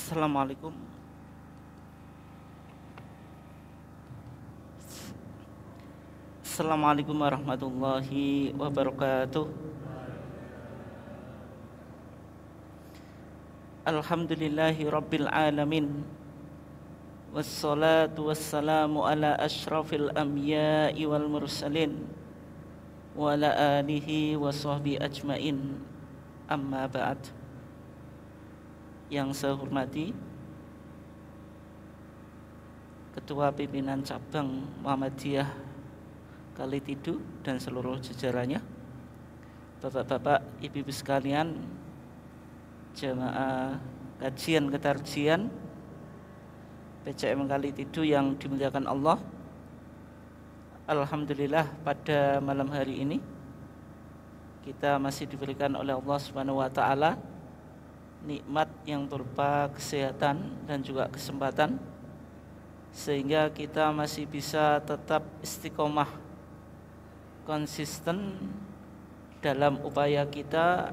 Assalamualaikum. Assalamualaikum warahmatullahi wabarakatuh. Alhamdulillahi rabbil alamin. Wassalatu wassalamu ala ashrafil anbiya'i wal mursalin wa ala alihi wa sahbihi ajmain. Amma ba'd. Yang saya hormati Ketua Pimpinan Cabang Muhammadiyah Kalitidu dan seluruh jajarannya, Bapak-bapak, ibu-ibu sekalian, jamaah kajian ketarjian PCM Kalitidu yang dimuliakan Allah. Alhamdulillah pada malam hari ini kita masih diberikan oleh Allah Subhanahu wa taala nikmat yang berupa kesehatan dan juga kesempatan, sehingga kita masih bisa tetap istiqomah konsisten dalam upaya kita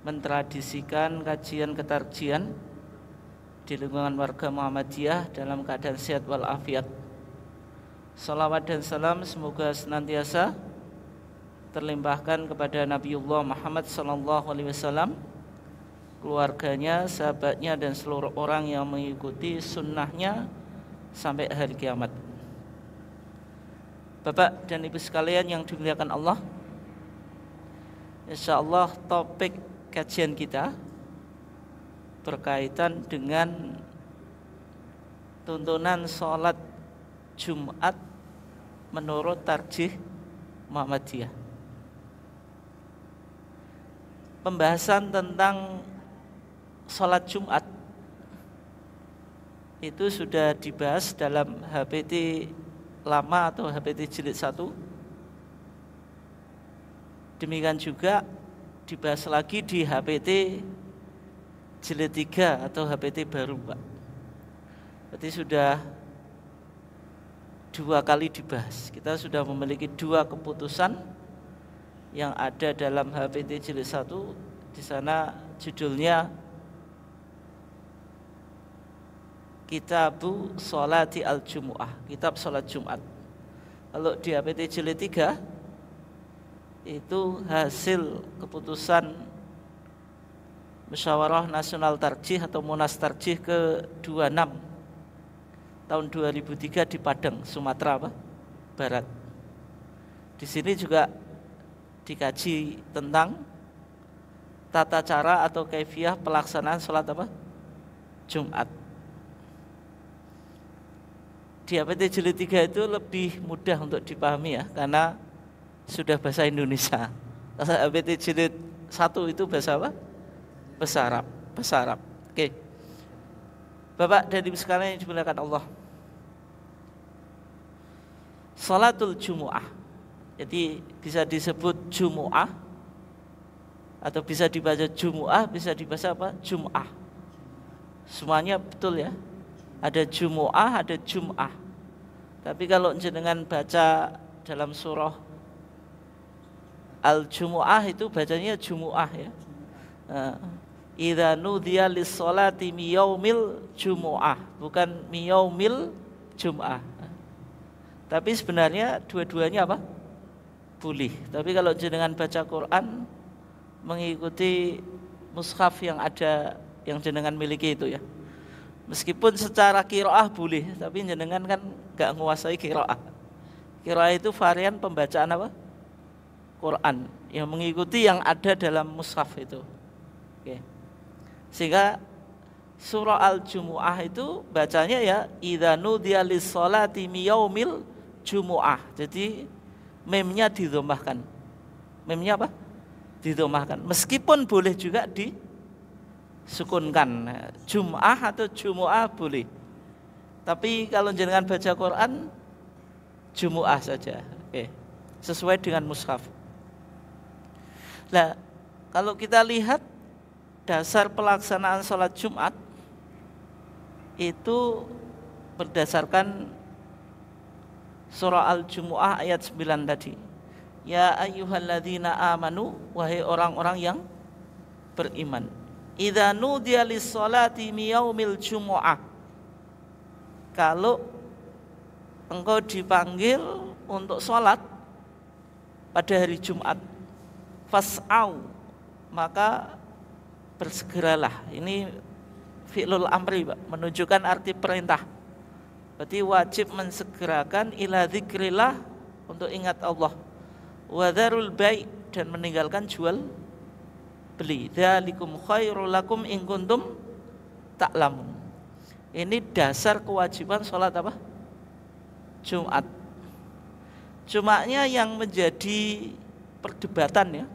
mentradisikan kajian ketarjian di lingkungan warga Muhammadiyah dalam keadaan sehat walafiat. Salawat dan salam semoga senantiasa terlimpahkan kepada Nabiullah Muhammad SAW, keluarganya, sahabatnya, dan seluruh orang yang mengikuti sunnahnya sampai hari kiamat. Bapak dan ibu sekalian yang dimuliakan Allah, insyaallah topik kajian kita berkaitan dengan tuntunan sholat Jumat menurut tarjih Muhammadiyah. Pembahasan tentang sholat Jumat itu sudah dibahas dalam HPT lama atau HPT jilid 1. Demikian juga dibahas lagi di HPT jilid 3 atau HPT baru, Pak. Berarti sudah 2 kali dibahas. Kita sudah memiliki 2 keputusan yang ada dalam HPT jilid 1. Di sana judulnya Kitabu Sholati al-Jumu'ah, kitab sholat Jumat. Kalau di HPT jilid 3 itu hasil keputusan Musyawarah Nasional Tarjih atau Munas Tarjih ke-26 tahun 2003 di Padang, Sumatera Barat. Di sini juga dikaji tentang tata cara atau kaifiyah pelaksanaan sholat Jumat. Di HPT jilid 3 itu lebih mudah untuk dipahami ya, karena sudah bahasa Indonesia. Kalau HPT jilid 1 itu bahasa apa? Bahasa Arab. Bahasa Arab. Oke. Bapak dan ibu sekalian yang dimuliakan Allah, Salatul Jumu'ah, jadi bisa disebut Jumu'ah atau bisa dibaca Jumu'ah, bisa dibaca apa? Jum'ah. Semuanya betul ya. Ada Jumu'ah, ada Jum'ah. Tapi kalau jenengan baca dalam surah Al-Jumu'ah itu bacanya Jumu'ah ya. Idza nudiya lis-sholati miyaumil Jumu'ah, bukan miyaumil Jum'ah. Tapi sebenarnya dua-duanya apa? Boleh. Tapi kalau jenengan baca Quran mengikuti mushaf yang ada, yang jenengan miliki itu ya. Meskipun secara qiraah boleh, tapi jenengan kan gak menguasai qiraah. Qiraah itu varian pembacaan apa? Quran yang mengikuti yang ada dalam mushaf itu. Oke. Sehingga surah Al-Jumu'ah itu bacanya ya idza nudiya lis-sholati miyaumil Jumu'ah. Jadi memnya didhammahkan. Memnya apa? Didhammahkan. Meskipun boleh juga disukunkan, Jum'ah atau Jumu'ah boleh. Tapi kalau jenengan baca Quran Jumu'ah saja. Oke. Sesuai dengan mushaf. Nah, kalau kita lihat dasar pelaksanaan sholat Jumat itu berdasarkan surah Al-Jumu'ah ayat 9 tadi. Ya ayyuhalladzina amanu, wahai orang-orang yang beriman. idza nudiya lis-sholati mi yaumil jumu'ah, kalau engkau dipanggil untuk sholat pada hari Jumat, fas'au, maka bersegeralah. Ini fi'lul amri, Pak, menunjukkan arti perintah. Berarti wajib mensegerakan ila dzikrillah, untuk ingat Allah. Wa dzarul bai', dan meninggalkan jual beli. Dzalikum khairul lakum in kuntum ta'lamun. Ini dasar kewajiban sholat apa? Jumat. Jumatnya yang menjadi perdebatan ya.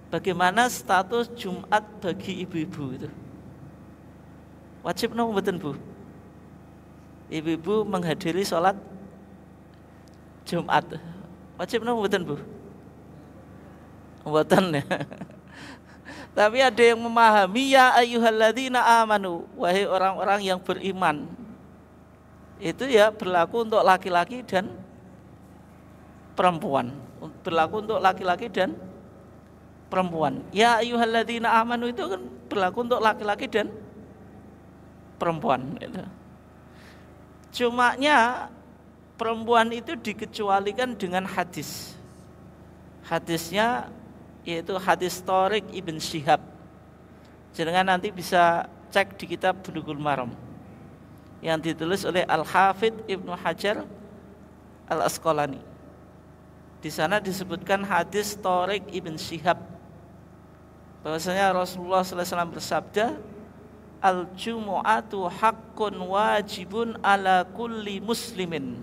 Bagaimana status Jumat bagi ibu-ibu itu? Wajib napa mboten, Bu? Ibu-ibu menghadiri sholat Jumat. Wajib napa mboten, Bu? Mboten ya. Tapi ada yang memahami, ya ayyuhalladzina amanu, wahai orang-orang yang beriman. Itu ya berlaku untuk laki-laki dan perempuan. Berlaku untuk laki-laki dan perempuan. Ya ayyuhalladzina amanu itu kan berlaku untuk laki-laki dan perempuan. Cumanya perempuan itu dikecualikan dengan hadis. Hadisnya yaitu hadis Thariq Ibn Syihab. Jangan nanti bisa cek di kitab Bulughul Maram yang ditulis oleh Al-Hafidh Ibnu Hajar Al-Asqalani. Di sana disebutkan hadis Thariq Ibn Syihab bahwasanya Rasulullah SAW bersabda, al-jumu'atu haqqun wajibun ala kulli muslimin.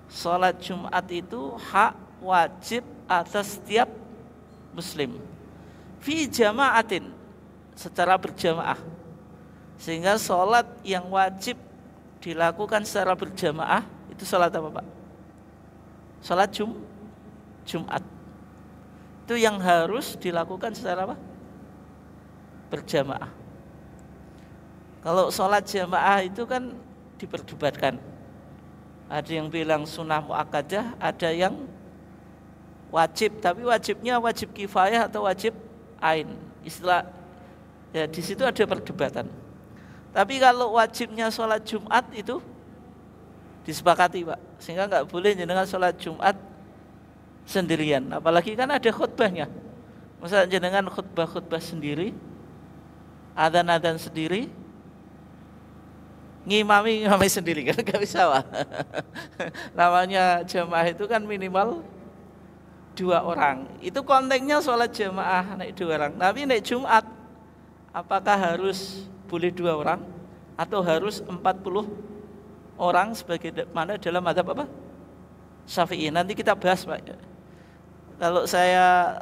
Salat Jumat itu hak wajib atas setiap muslim. Fi jama'atin, secara berjamaah. Sehingga salat yang wajib dilakukan secara berjamaah itu salat apa, Pak? Salat Jumat. Itu yang harus dilakukan secara apa? Berjamaah. Kalau sholat jamaah itu kan diperdebatkan. Ada yang bilang sunnah muakkadah, ada yang wajib, tapi wajibnya wajib kifayah atau wajib ain. Istilah ya di situ ada perdebatan. Tapi kalau wajibnya sholat Jumat itu disepakati, Pak. Sehingga nggak boleh jenengan sholat Jumat sendirian. Apalagi kan ada khutbahnya. Masa jenengan khutbah sendiri, adzan sendiri, ngimami sendiri kan gak bisa, Pak. Namanya jamaah itu kan minimal 2 orang. Itu konteksnya sholat jamaah naik 2 orang. Tapi naik Jumat apakah harus boleh 2 orang atau harus 40 orang sebagai mana dalam mazhab apa? Syafi'i. Nanti kita bahas, Pak. Kalau saya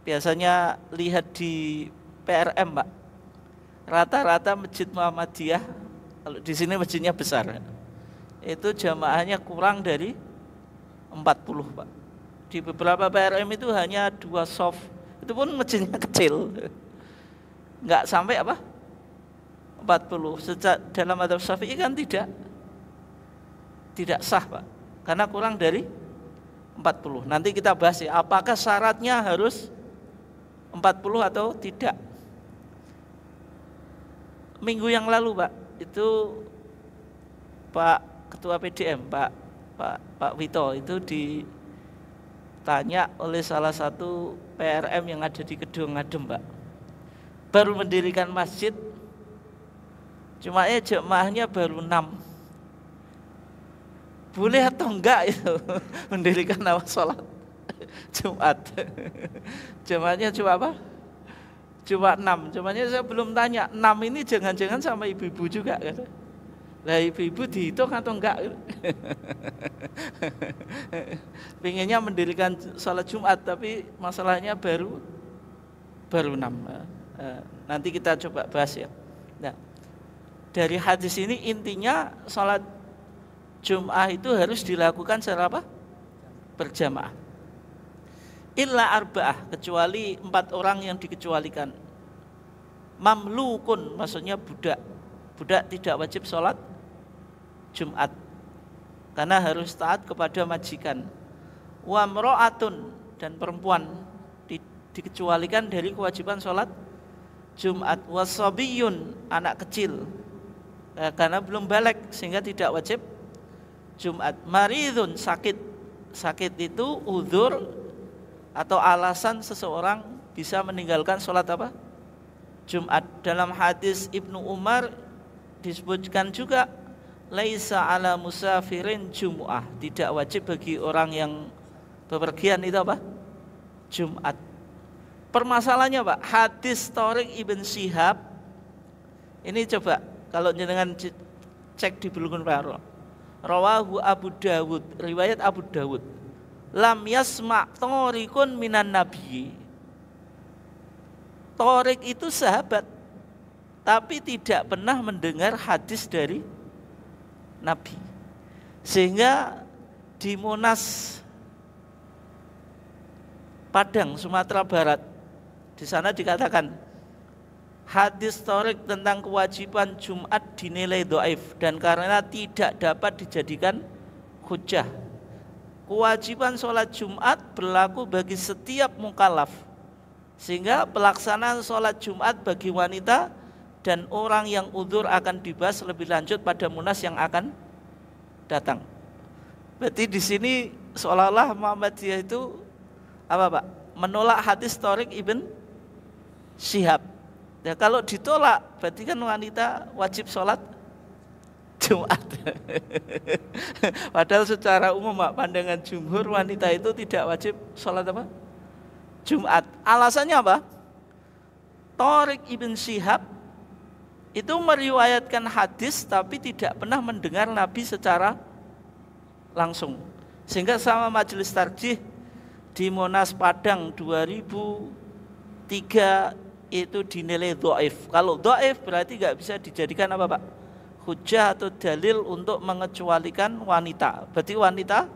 biasanya lihat di PRM, Pak, rata-rata masjid Muhammadiyah, kalau di sini masjidnya besar, itu jamaahnya kurang dari 40, Pak. Di beberapa PRM itu hanya 2 shaf, itu pun masjidnya kecil, nggak sampai apa 40. Sejak dalam mazhab Syafi'i kan tidak sah, Pak, karena kurang dari 40. Nanti kita bahas ya, apakah syaratnya harus 40 atau tidak. Minggu yang lalu, Pak, itu Pak Ketua PDM, Pak Wito, itu ditanya oleh salah satu PRM yang ada di Kedung Ngadem, Pak. Baru mendirikan masjid, cuma jemaahnya baru 6. Boleh atau enggak itu mendirikan nama sholat Jumat? Jemaahnya cuma apa? Cuma 6. Cumanya saya belum tanya, 6 ini jangan-jangan sama ibu-ibu juga kan? Lah ibu-ibu dihitung atau enggak? Pengennya mendirikan sholat Jumat, tapi masalahnya baru 6. Nanti kita coba bahas ya. Nah, dari hadis ini intinya sholat Jum'ah itu harus dilakukan secara apa? Berjamaah. Illa arba'ah, kecuali 4 orang yang dikecualikan. Mamlukun, maksudnya budak. Budak tidak wajib sholat Jumat, karena harus taat kepada majikan. Wa mra'atun, dan perempuan dikecualikan dari kewajiban sholat Jumat. Wasabiyun, anak kecil, karena belum balik sehingga tidak wajib Jumat. Maridun, sakit. Sakit itu udzur atau alasan seseorang bisa meninggalkan sholat apa? Jumat. Dalam hadis Ibnu Umar disebutkan juga laisa ala musafirin jumu'ah, tidak wajib bagi orang yang bepergian itu apa? Jumat. Permasalahannya Pak, hadis Thariq ibn Syihab ini coba kalau jenengan cek di Bulughul Maram, rawahu Abu Dawud, riwayat Abu Dawud, lam yasma' Thariqun minan nabi. Thariq itu sahabat tapi tidak pernah mendengar hadis dari Nabi. Sehingga di Monas Padang, Sumatera Barat, di sana dikatakan hadis Thariq tentang kewajiban Jumat dinilai dhaif dan karena tidak dapat dijadikan hujjah. Kewajiban sholat Jumat berlaku bagi setiap mukallaf, sehingga pelaksanaan sholat Jumat bagi wanita dan orang yang udzur akan dibahas lebih lanjut pada Munas yang akan datang. Berarti di sini seolah-olah Muhammadiyah itu apa Pak? Menolak hadis Thariq ibn Syihab. Ya, kalau ditolak berarti kan wanita wajib sholat Jumat. Padahal secara umum Pak, pandangan jumhur wanita itu tidak wajib sholat apa? Jumat. Alasannya apa? Thariq ibn Syihab itu meriwayatkan hadis tapi tidak pernah mendengar Nabi secara langsung. Sehingga sama majelis tarjih di Monas Padang 2003 itu dinilai dhaif. Kalau dhaif berarti nggak bisa dijadikan apa Pak? Hujjah atau dalil untuk mengecualikan wanita. Berarti wanita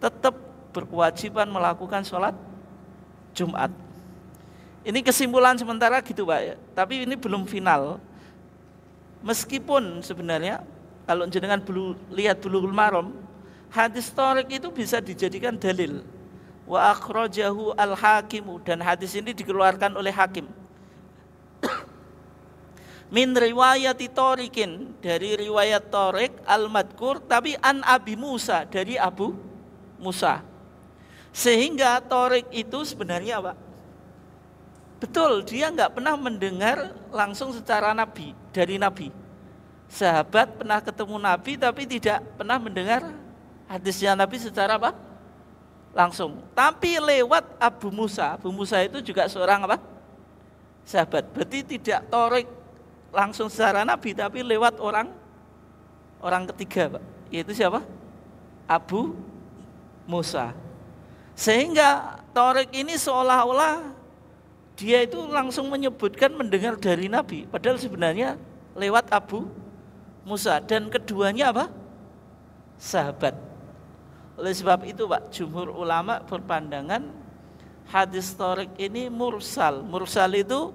tetap berkewajiban melakukan sholat Jumat. Ini kesimpulan sementara gitu Pak ya. Tapi ini belum final. Meskipun sebenarnya kalau jenengan lihat Bulughul Maram, hadis Thariq itu bisa dijadikan dalil. Wa akhrajahu al-Hakim, dan hadis ini dikeluarkan oleh Hakim. Min riwayati Thariqin, dari riwayat Thariq al-madkur, tapi an Abi Musa, dari Abu Musa. Sehingga Thariq itu sebenarnya Pak, betul dia nggak pernah mendengar langsung secara Nabi, dari Nabi. Sahabat pernah ketemu Nabi tapi tidak pernah mendengar hadisnya Nabi secara apa? Langsung. Tapi lewat Abu Musa. Abu Musa itu juga seorang apa? Sahabat. Berarti tidak Thariq langsung secara Nabi tapi lewat orang ketiga Pak. Yaitu siapa? Abu Musa. Sehingga Thariq ini seolah-olah dia itu langsung menyebutkan mendengar dari Nabi, padahal sebenarnya lewat Abu Musa, dan keduanya apa? Sahabat. Oleh sebab itu Pak, jumhur ulama berpandangan hadis Thariq ini mursal. Mursal itu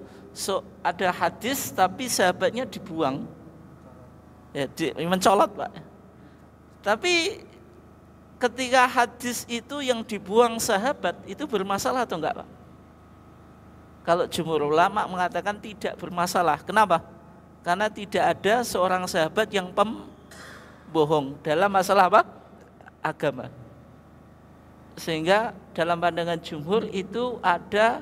ada hadis tapi sahabatnya dibuang, ya, mencolot Pak. Tapi ketika hadis itu yang dibuang sahabat itu bermasalah atau enggak Pak? Kalau jumhur ulama mengatakan tidak bermasalah. Kenapa? Karena tidak ada seorang sahabat yang pembohong dalam masalah apa? Agama. Sehingga dalam pandangan jumhur itu ada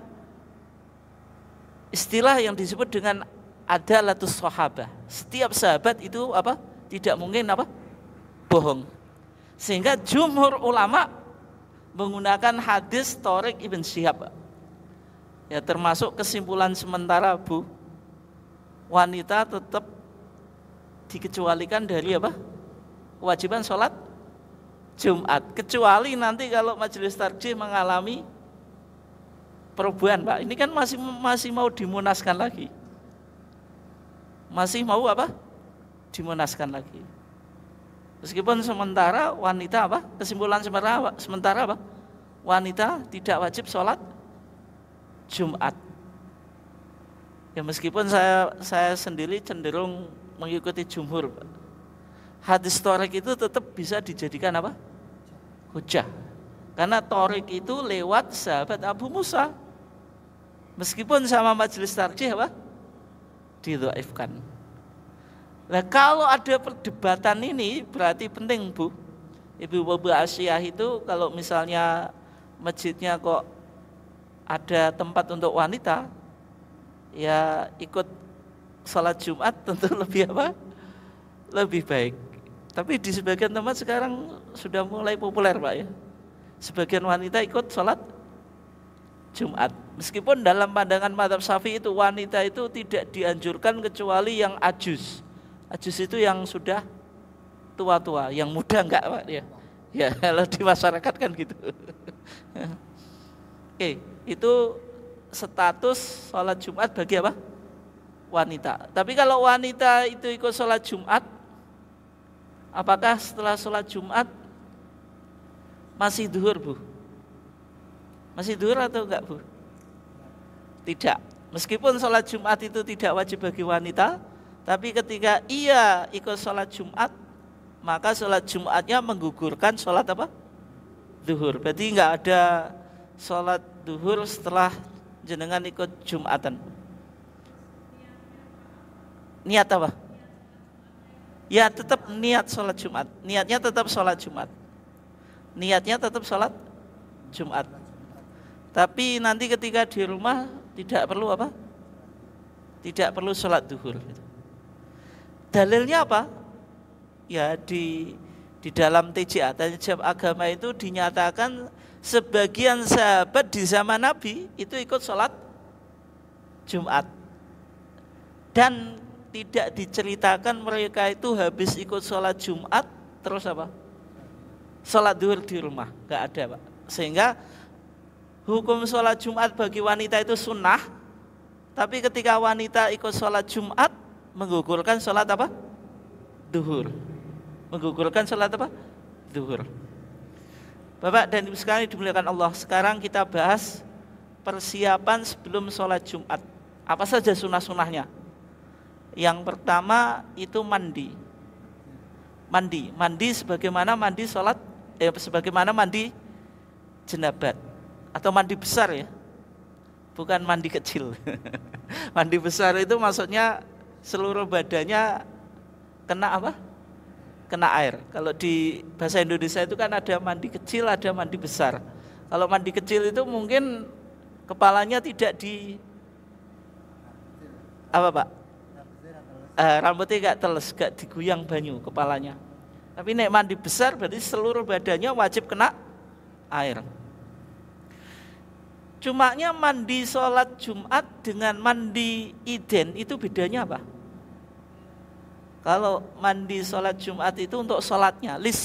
istilah yang disebut dengan adalatus sahabah. Setiap sahabat itu apa? Tidak mungkin apa? Bohong. Sehingga jumhur ulama menggunakan hadis Thariq ibn Syihab. Ya, termasuk kesimpulan sementara Bu, wanita tetap dikecualikan dari apa? Kewajiban sholat Jumat. Kecuali nanti kalau majelis tarjih mengalami perubahan Pak. Ini kan masih mau dimunaskan lagi. Masih mau apa? Dimunaskan lagi. Meskipun sementara wanita apa? Kesimpulan sementara apa? Wanita tidak wajib sholat Jumat. Ya meskipun saya sendiri cenderung mengikuti jumhur. Hadis Thariq itu tetap bisa dijadikan apa? Hujjah. Karena Thariq itu lewat sahabat Abu Musa. Meskipun sama majelis tarjih apa? Didhaifkan. Nah, kalau ada perdebatan ini berarti penting, Bu. Ibu-ibu Asyah itu kalau misalnya masjidnya kok ada tempat untuk wanita, ya ikut sholat Jumat tentu lebih apa? Lebih baik. Tapi di sebagian tempat sekarang sudah mulai populer, Pak ya. Sebagian wanita ikut sholat Jumat. Meskipun dalam pandangan mazhab Syafi'i itu wanita itu tidak dianjurkan kecuali yang ajuz. Ajuz itu yang sudah tua-tua, yang muda enggak, Pak ya. Ya, kalau di masyarakat kan gitu. Oke, itu status sholat Jumat bagi apa? Wanita. Tapi kalau wanita itu ikut sholat Jumat, apakah setelah sholat Jumat masih duhur, Bu? Masih duhur atau enggak, Bu? Tidak. Meskipun sholat Jumat itu tidak wajib bagi wanita, tapi ketika ia ikut sholat Jumat, maka sholat Jumatnya menggugurkan sholat apa? Duhur. Berarti enggak ada sholat duhur setelah jenengan ikut Jumatan. Niat apa? Ya tetap niat sholat Jumat. Niatnya tetap sholat Jumat. Niatnya tetap sholat Jumat. Tapi nanti ketika di rumah tidak perlu apa? Tidak perlu sholat duhur. Dalilnya apa? Ya di dalam TJA, Tajam Agama itu dinyatakan sebagian sahabat di zaman Nabi itu ikut sholat Jumat. Dan tidak diceritakan mereka itu habis ikut sholat Jumat terus apa? Sholat duhur di rumah, nggak ada, Pak. Sehingga hukum sholat Jumat bagi wanita itu sunnah, tapi ketika wanita ikut sholat Jumat menggugurkan sholat apa? Duhur. Menggugurkan sholat apa? Duhur. Bapak dan Ibu sekalian dimuliakan Allah, sekarang kita bahas persiapan sebelum sholat Jumat. Apa saja sunnah-sunnahnya? Yang pertama itu mandi. Mandi sebagaimana mandi sholat, sebagaimana mandi jenabat atau mandi besar ya, bukan mandi kecil. Mandi besar itu maksudnya seluruh badannya kena apa? Kena air. Kalau di bahasa Indonesia itu kan ada mandi kecil, ada mandi besar. Kalau mandi kecil itu mungkin kepalanya tidak di apa, Pak? Rambutnya gak teles, gak diguyang banyu kepalanya. Tapi nek mandi besar berarti seluruh badannya wajib kena air. Cumanya mandi sholat Jumat dengan mandi Iden itu bedanya apa? Kalau mandi sholat Jumat itu untuk sholatnya, lis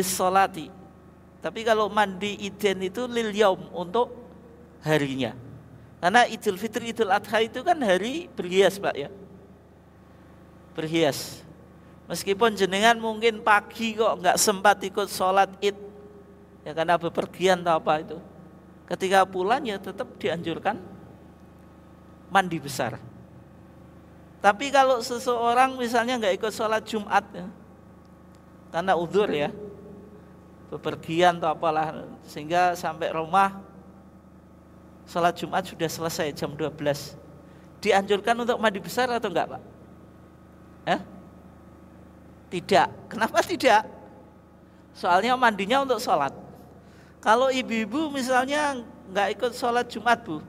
sholati. Tapi kalau mandi Iden itu lil yaum, untuk harinya. Karena Idul Fitri, Idul Adha itu kan hari berhias, Pak ya. Berhias. Meskipun jenengan mungkin pagi kok nggak sempat ikut sholat Id, ya karena bepergian atau apa itu. Ketika pulang ya tetap dianjurkan mandi besar. Tapi kalau seseorang misalnya nggak ikut sholat Jumat ya, karena udzur ya, bepergian atau apalah, sehingga sampai rumah sholat Jumat sudah selesai jam 12. Dianjurkan untuk mandi besar atau enggak, Pak? Tidak. Kenapa tidak? Soalnya mandinya untuk sholat. Kalau ibu-ibu misalnya nggak ikut sholat Jumat, Bu,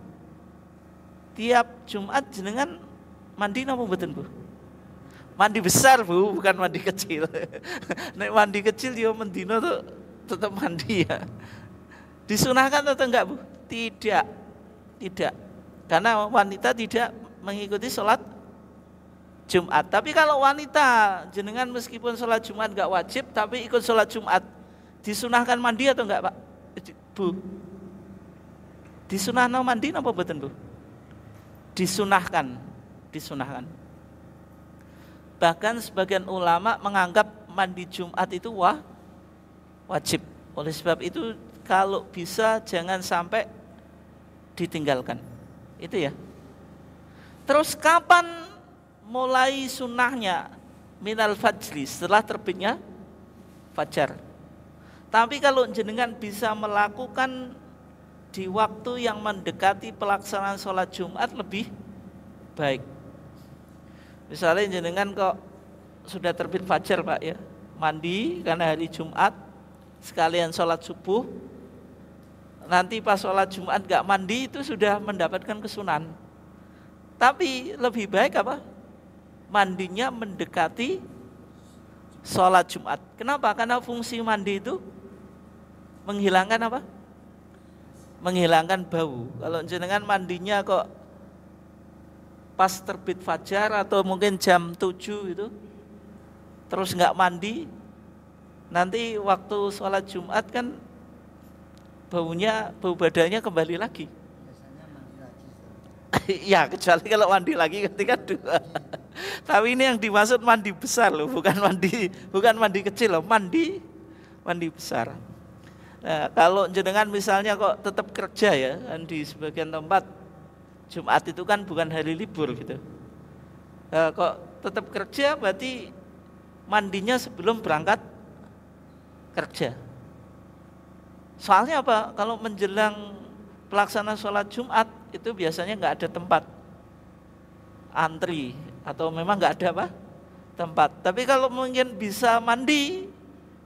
tiap Jumat jenengan mandi napa mboten, Bu? Mandi besar, Bu, bukan mandi kecil. Nek mandi kecil dia mendino tuh tetap mandi ya. Disunahkan atau enggak, Bu? Tidak. Karena wanita tidak mengikuti sholat Jumat. Tapi kalau wanita jenengan meskipun sholat Jumat enggak wajib, tapi ikut sholat Jumat, disunahkan mandi atau enggak, Pak? Bu? Disunahkan mandi apa mboten, Bu? Disunahkan. Bahkan sebagian ulama menganggap mandi Jumat itu wajib. Oleh sebab itu kalau bisa jangan sampai ditinggalkan. Itu ya. Terus kapan mulai sunnahnya? Minal fajri, setelah terbitnya fajar. Tapi kalau jenengan bisa melakukan di waktu yang mendekati pelaksanaan sholat Jumat lebih baik. Misalnya jenengan kok sudah terbit fajar Pak ya, mandi karena hari Jumat, sekalian sholat subuh, nanti pas sholat Jumat gak mandi itu sudah mendapatkan kesunan. Tapi lebih baik apa? Mandinya mendekati sholat Jumat. Kenapa? Karena fungsi mandi itu menghilangkan apa? Menghilangkan bau. Kalau jenengan mandinya kok pas terbit fajar atau mungkin jam 7 itu, terus nggak mandi, nanti waktu sholat Jumat kan bau badannya kembali lagi. Biasanya mandi lagi. Ya kecuali kalau mandi lagi ketika dua. Tapi ini yang dimaksud mandi besar loh, bukan mandi kecil loh, mandi besar. Nah, kalau jenengan misalnya kok tetap kerja ya, kan di sebagian tempat Jumat itu kan bukan hari libur gitu. Nah, kok tetap kerja berarti mandinya sebelum berangkat kerja. Soalnya apa? Kalau menjelang pelaksanaan sholat Jumat itu biasanya nggak ada tempat antri atau memang nggak ada apa? Tempat. Tapi kalau mungkin bisa mandi,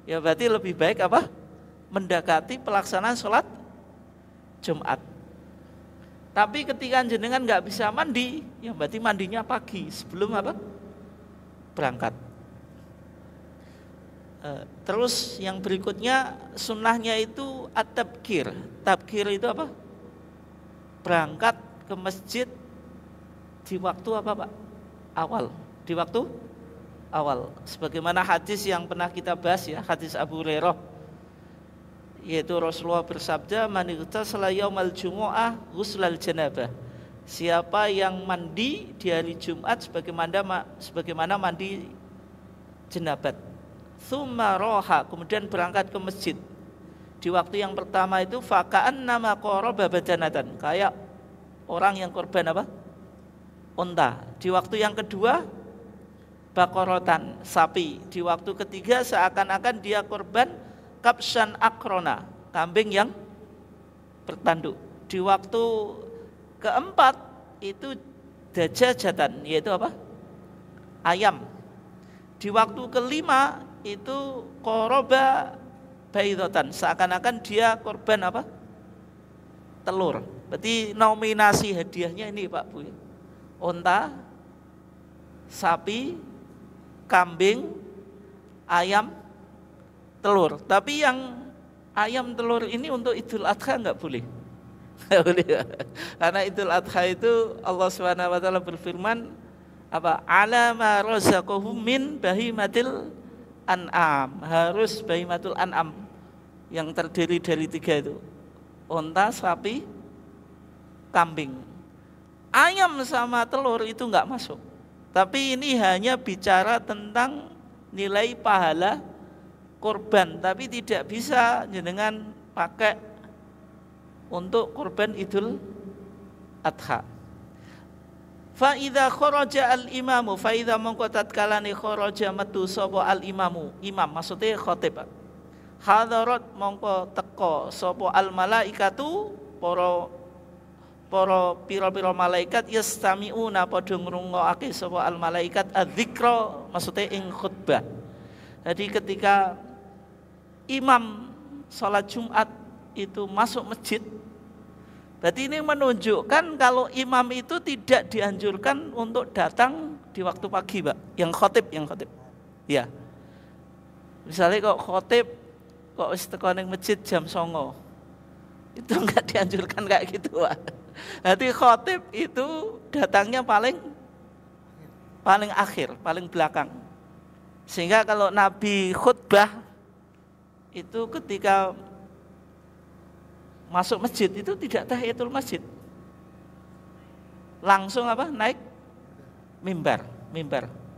ya berarti lebih baik apa? Mendekati pelaksanaan sholat Jumat. Tapi ketika jenengan nggak bisa mandi, ya berarti mandinya pagi sebelum apa? Berangkat. Terus yang berikutnya sunnahnya itu at-tabkir. Tabkir itu apa? Berangkat ke masjid di waktu apa Pak? Awal. Di waktu awal. Sebagaimana hadis yang pernah kita bahas ya, hadis Abu Hurairah, yaitu Rasulullah bersabda, man igtasala yaumal jumu'ah ghuslal janabah. Siapa yang mandi di hari Jumat sebagaimana mandi jenabat. Tsumma roha, kemudian berangkat ke masjid. Di waktu yang pertama itu faka'an nama qaraba badanatan, kayak orang yang korban apa? Unta. Di waktu yang kedua bakorotan, sapi. Di waktu ketiga seakan-akan dia korban kapsan akrona, kambing yang bertanduk. Di waktu keempat itu dajajatan, yaitu apa? Ayam. Di waktu kelima itu koroba baidotan, seakan-akan dia korban apa? Telur. Berarti nominasi hadiahnya ini Pak Bu, unta, sapi, kambing, ayam, telur. Tapi yang ayam telur ini untuk Idul Adha enggak boleh. Enggak boleh. Karena Idul Adha itu Allah Subhanahu wa taala berfirman apa? Ala ma razaqahum min bahimatil an'am. Harus bahimatul an'am yang terdiri dari 3 itu. Unta, sapi, kambing. Ayam sama telur itu enggak masuk. Tapi ini hanya bicara tentang nilai pahala korban, tapi tidak bisa jenengan pakai untuk korban Idul Adha. Fa idza kharaja al imamu, fa idza mongko tatkalane kharaja metu sapa al imamu, imam maksudnya khatib. Hadarat mongko teka sapa al malaikatu, para pira-pira malaikat yastami'una padha ngrungokake sapa al malaikat adzikra maksudnya ing khutbah. Jadi ketika imam sholat Jumat itu masuk masjid, berarti ini menunjukkan kalau imam itu tidak dianjurkan untuk datang di waktu pagi Pak, yang khotib. Ya. Misalnya kok khotib kok wis teko ning masjid jam 09.00, itu enggak dianjurkan kayak gitu Pak. Jadi khotib itu datangnya paling akhir, paling belakang. Sehingga kalau Nabi khutbah itu ketika masuk masjid itu tidak tahiyatul masjid, langsung apa? Naik mimbar.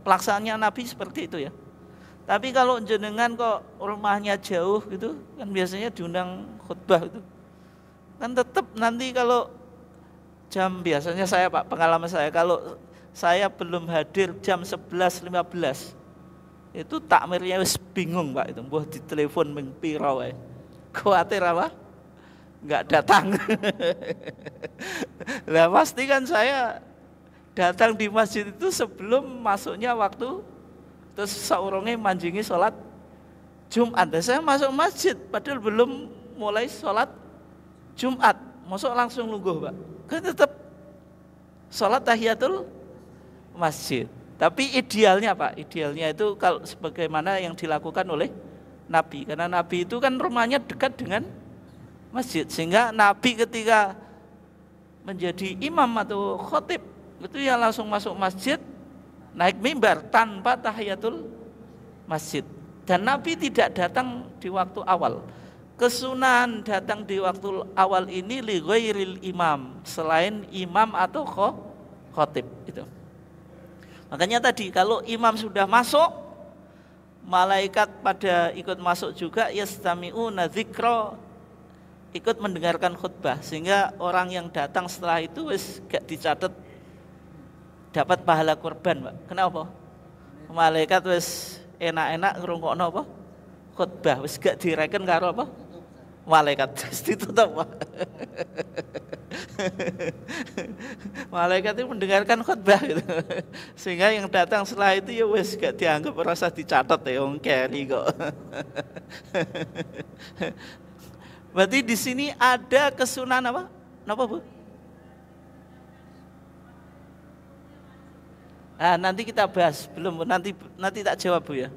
Pelaksanaannya Nabi seperti itu ya. Tapi kalau jenengan kok rumahnya jauh gitu, kan biasanya diundang khutbah itu, kan tetap nanti kalau jam, biasanya saya Pak, pengalaman saya, kalau saya belum hadir jam 11.15 itu takmirnya wis bingung Pak, itu mbah ditelepon ming pira wae. Kuwatir apa? nggak datang. Lah pasti kan saya datang di masjid itu sebelum masuknya waktu, terus saurunge manjingi sholat Jumat. Saya masuk masjid padahal belum mulai sholat Jumat, masuk langsung lungguh Pak. Kan tetap sholat tahiyatul masjid. Tapi idealnya Pak, idealnya itu kalau sebagaimana yang dilakukan oleh Nabi. Karena Nabi itu kan rumahnya dekat dengan masjid, sehingga Nabi ketika menjadi imam atau khotib itu ya langsung masuk masjid, naik mimbar tanpa tahiyatul masjid. Dan Nabi tidak datang di waktu awal. Kesunahan datang di waktu awal ini li ghairil imam, selain imam atau khotib itu. Makanya tadi kalau imam sudah masuk, malaikat pada ikut masuk juga, yastami'una dzikra, ikut mendengarkan khutbah, sehingga orang yang datang setelah itu wis gak dicatat dapat pahala kurban, Pak. Kenapa? Malaikat wis enak-enak ngrungokno apa? Khutbah, wis gak direken karo apa? Malaikat ditutup, Pak. Malaikat itu mendengarkan khutbah gitu. Sehingga yang datang setelah itu ya wis gak dianggap, rasa dicatat ya wong keri kok. Berarti di sini ada kesunahan apa? Napa, Bu? Nah, nanti kita bahas, belum, nanti tak jawab Bu ya.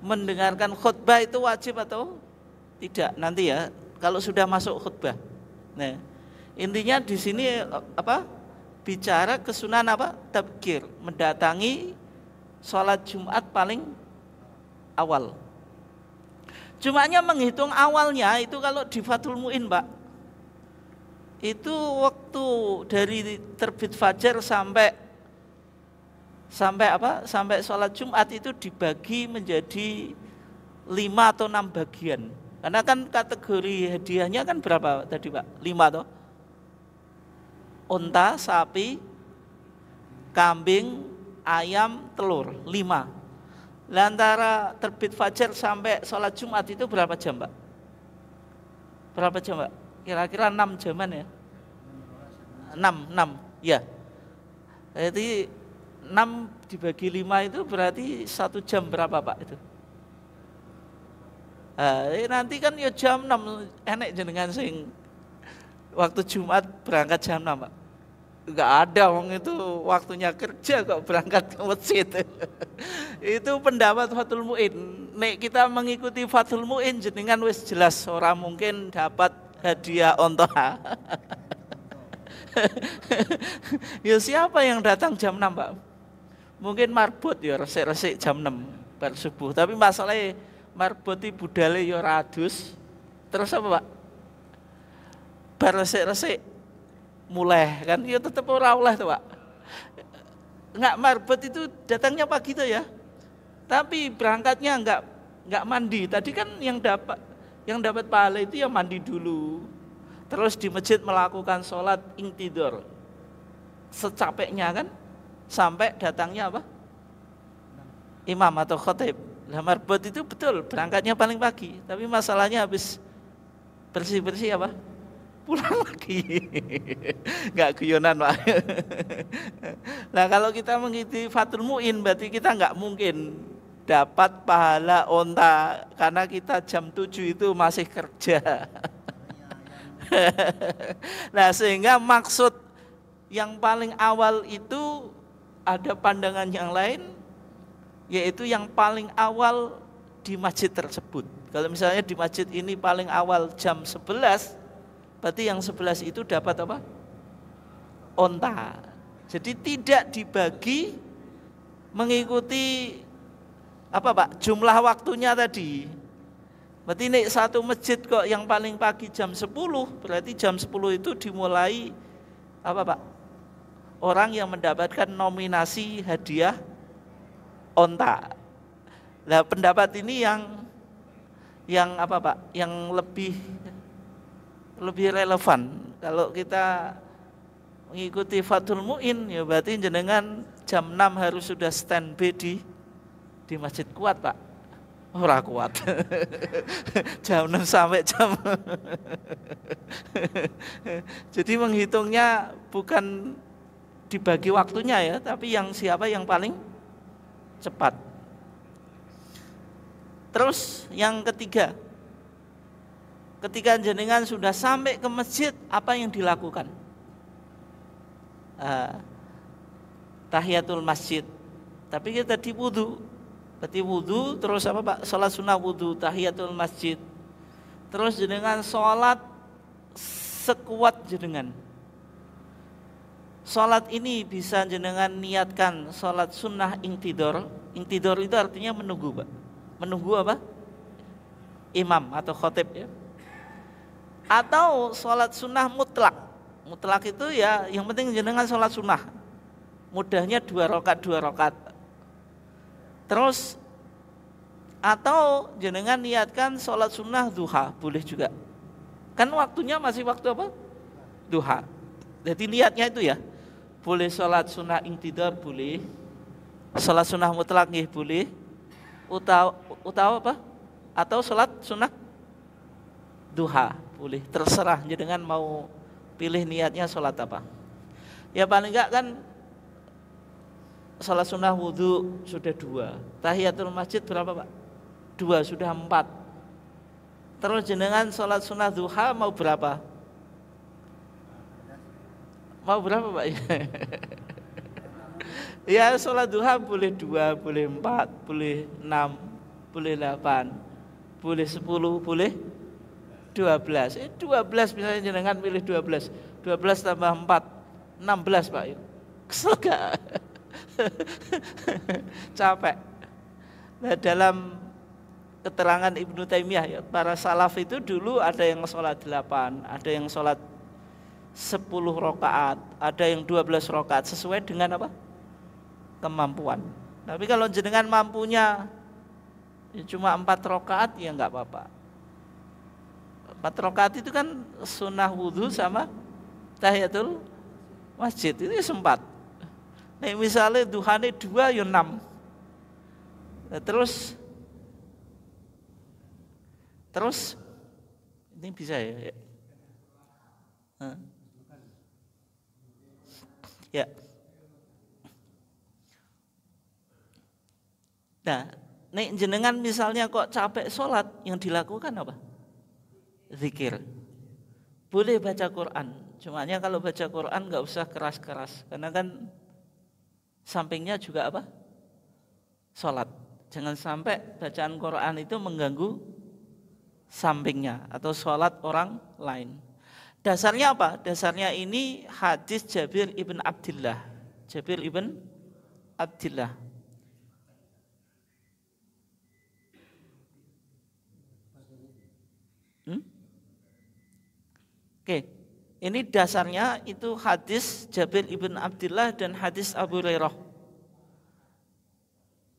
Mendengarkan khutbah itu wajib atau tidak? Nanti ya, kalau sudah masuk khutbah. Nah, intinya di sini apa? Bicara kesunahan apa? Tabkir, mendatangi sholat Jumat paling awal. Jumatnya menghitung awalnya itu kalau di Fathul Mu'in, Pak. Itu waktu dari terbit fajar sampai apa? Sampai sholat Jumat itu dibagi menjadi 5 atau 6 bagian. Karena kan kategori hadiahnya kan berapa tadi Pak? 5 toh? Unta, sapi, kambing, ayam, telur, 5. Antara terbit fajar sampai sholat Jumat itu berapa jam Pak? Berapa jam Pak? Kira-kira 6 jaman ya? 6 ya. Jadi 6 dibagi 5 itu berarti 1 jam berapa Pak itu? Nanti kan ya jam 6 enek jenengan sing waktu Jumat berangkat jam 6 Pak. Enggak ada wong itu waktunya kerja kok berangkat ke masjid. Itu pendapat Fathul Mu'in. Nek kita mengikuti Fathul Mu'in jenengan wis jelas orang mungkin dapat hadiah onta. Ya siapa yang datang jam 6 Pak? Mungkin marbot ya resik-resik jam 6 bar subuh. Tapi masalahnya marbot itu budale ya radus. Terus apa Pak? Bar resik-resik mulai kan ya tetap ora oleh tuh Pak. Enggak, marbot itu datangnya pagi tuh ya. Tapi berangkatnya enggak mandi. Tadi kan yang dapat pahala itu ya mandi dulu. Terus di masjid melakukan sholat intidor secapeknya kan, sampai datangnya apa? Imam atau khotib. Nah, marbot itu betul berangkatnya paling pagi, tapi masalahnya habis bersih-bersih apa? Pulang lagi. Enggak guyonan Pak. Nah kalau kita mengikuti Fathul Mu'in berarti kita enggak mungkin dapat pahala onta karena kita jam 7 itu masih kerja. Nah sehingga maksud yang paling awal itu ada pandangan yang lain, yaitu yang paling awal di masjid tersebut. Kalau misalnya di masjid ini paling awal jam 11, berarti yang 11 itu dapat apa? Onta. Jadi tidak dibagi mengikuti apa Pak? Jumlah waktunya tadi. Berarti ini satu masjid kok yang paling pagi jam 10, berarti jam 10 itu dimulai apa Pak? Orang yang mendapatkan nominasi hadiah onta. Nah pendapat ini yang apa Pak? Yang lebih relevan. Kalau kita mengikuti Fathul Mu'in ya berarti jenengan jam 6 harus sudah standby di masjid kuat Pak. ora kuat. Jam 6 sampai jam. Jadi menghitungnya bukan dibagi waktunya ya, tapi yang siapa yang paling cepat. Terus yang ketiga, ketika jenengan sudah sampai ke masjid, apa yang dilakukan? Tahiyatul masjid. Tapi kita tadi wudu. Berarti wudu, terus apa Pak? Salat sunnah wudu, tahiyatul masjid. Terus jenengan salat sekuat jenengan. Salat ini bisa jenengan niatkan salat sunnah intidor. Intidor itu artinya menunggu Pak. Menunggu apa? Imam atau khotib ya. Atau salat sunnah mutlak. Mutlak itu ya yang penting jenengan salat sunnah. Mudahnya 2 rakaat. Terus atau jenengan niatkan salat sunnah duha, boleh juga. Kan waktunya masih waktu apa? Duha. Jadi niatnya itu ya. Boleh salat sunnah intidar boleh. Salat sunnah mutlak nggih boleh. Utawa apa? Atau salat sunnah duha boleh. Terserah jenengan mau pilih niatnya sholat apa. Ya paling enggak kan sholat sunnah wudhu sudah 2. Tahiyatul masjid berapa Pak? 2, sudah 4. Terus jenengan sholat sunnah duha mau berapa? Mau berapa Pak? Ya sholat duha boleh 2, boleh 4, boleh 6, boleh 8, boleh 10, boleh 12. 12 misalnya jenengan pilih 12. 12 tambah 4, 16 Pak. Kesel gak? Capek. Nah, dalam keterangan Ibnu Taimiyah ya, para salaf itu dulu ada yang sholat 8, ada yang sholat 10 rakaat, ada yang 12 rakaat sesuai dengan apa? Kemampuan. Tapi kalau jenengan mampunya ya cuma 4 rakaat ya enggak apa-apa. 4 rakaat itu kan sunnah wudhu sama tahiyatul masjid itu sempat. Nah misalnya duhane 2 ya 6. Nah, terus ini bisa ya. Ya. Nah, nek jenengan misalnya kok capek sholat, yang dilakukan apa? Zikir. Boleh baca Quran. Cumanya kalau baca Quran nggak usah keras-keras, karena kan sampingnya juga apa? Sholat. Jangan sampai bacaan Quran itu mengganggu sampingnya atau sholat orang lain. Dasarnya apa? Dasarnya ini hadis Jabir ibn Abdillah. Jabir ibn Abdillah. Oke, ini dasarnya itu hadis Jabir ibn Abdillah dan hadis Abu Hurairah.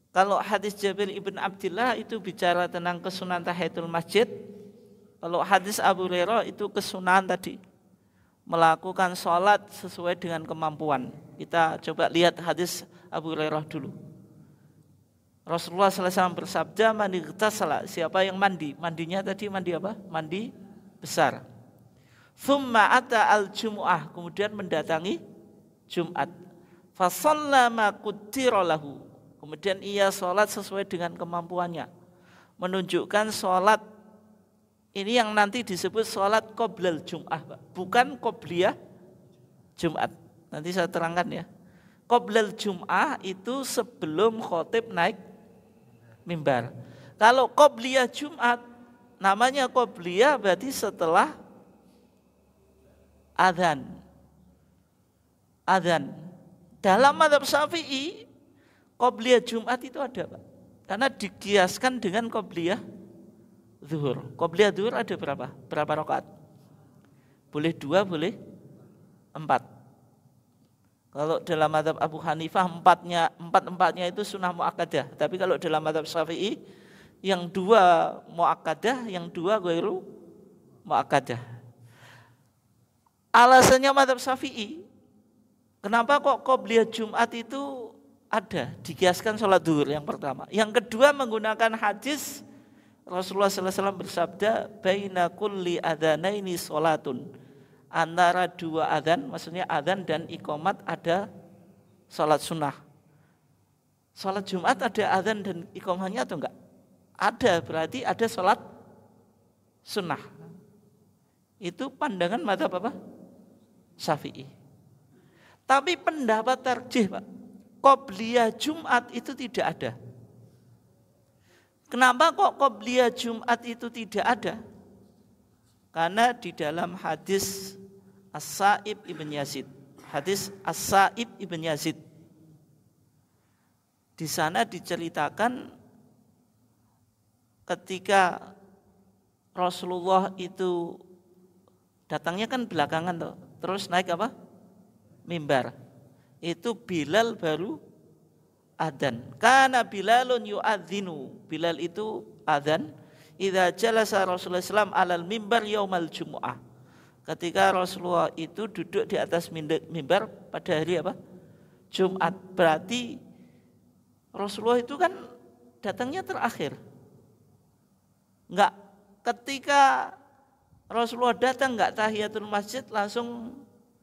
Kalau hadis Jabir ibn Abdillah itu bicara tentang kesunahan tahiyatul masjid. Kalau hadis Abu Hurairah itu kesunahan tadi, melakukan sholat sesuai dengan kemampuan. Kita coba lihat hadis Abu Hurairah dulu. Rasulullah SAW bersabda, mandi ightasala, siapa yang mandi? Mandinya tadi mandi apa? Mandi besar. Thumma ata al-jumu'ah, kemudian mendatangi Jumat. Fa shalla ma qaddara lahu, kemudian ia sholat sesuai dengan kemampuannya. Menunjukkan sholat ini yang nanti disebut sholat qoblal Jum'ah, bukan qobliyah Jumat. Nanti saya terangkan ya. Qoblal Jum'ah itu sebelum khotib naik mimbar. Kalau qobliyah Jumat, namanya qobliyah berarti setelah adzan. Dalam mazhab Syafi'i, qobliyah Jumat itu ada, Pak. Karena dikiaskan dengan qobliyah zuhur. Qobliyah zuhur ada berapa? Berapa rakaat? Boleh 2, boleh 4. Kalau dalam mazhab Abu Hanifah empatnya itu sunnah muakkadah. Tapi kalau dalam mazhab Syafi'i yang 2 muakkadah, yang 2 ghairu muakkadah. Alasannya mazhab Syafi'i, kenapa kok qobliyah Jumat itu ada, dikiaskan sholat duhur yang pertama. Yang kedua menggunakan hadis Rasulullah SAW bersabda, baina kulli adzanaini sholatun. Antara dua adzan, maksudnya adzan dan iqamat ada sholat sunnah. Sholat Jumat ada adzan dan iqamatnya atau enggak? Ada, berarti ada sholat sunnah. Itu pandangan mazhab apa? Syafi'i. Tapi pendapat tarjih, Pak, qobliyah Jumat itu tidak ada. Kenapa kok qobliyah Jumat itu tidak ada? Karena di dalam hadis As-Sa'ib ibn Yazid, hadis As-Sa'ib ibn Yazid, di sana diceritakan ketika Rasulullah itu datangnya kan belakangan tuh, terus naik apa? Mimbar. Itu Bilal baru adzan. Kana Bilalun yu'adzinu. Bilal itu adzan. Idza jalasa Rasulullah SAW alal mimbar yaumal jumu'ah. Ketika Rasulullah itu duduk di atas mimbar pada hari apa? Jumat. Berarti Rasulullah itu kan datangnya terakhir. Enggak, ketika Rasulullah datang enggak tahiyatul masjid langsung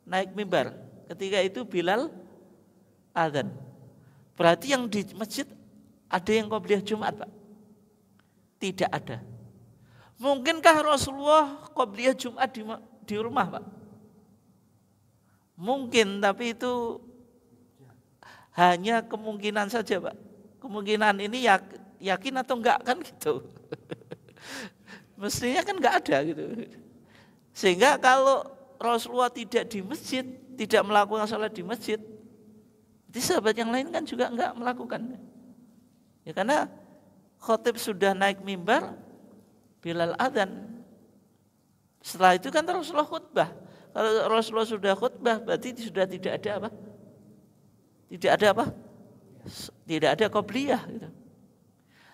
naik mimbar. Ketika itu Bilal adzan. Berarti yang di masjid ada yang qobliyah Jumat, Pak? Tidak ada. Mungkinkah Rasulullah qobliyah Jumat di rumah, Pak? Mungkin, tapi itu hanya kemungkinan saja, Pak. Kemungkinan ini yakin atau enggak kan gitu. Mestinya kan enggak ada gitu. Sehingga kalau Rasulullah tidak di masjid, tidak melakukan sholat di masjid, jadi sahabat yang lain kan juga enggak melakukan. Ya karena khotib sudah naik mimbar, Bilal adzan. Setelah itu kan Rasulullah khutbah. Kalau Rasulullah sudah khutbah berarti sudah tidak ada apa? Tidak ada apa? Tidak ada qobliyah gitu.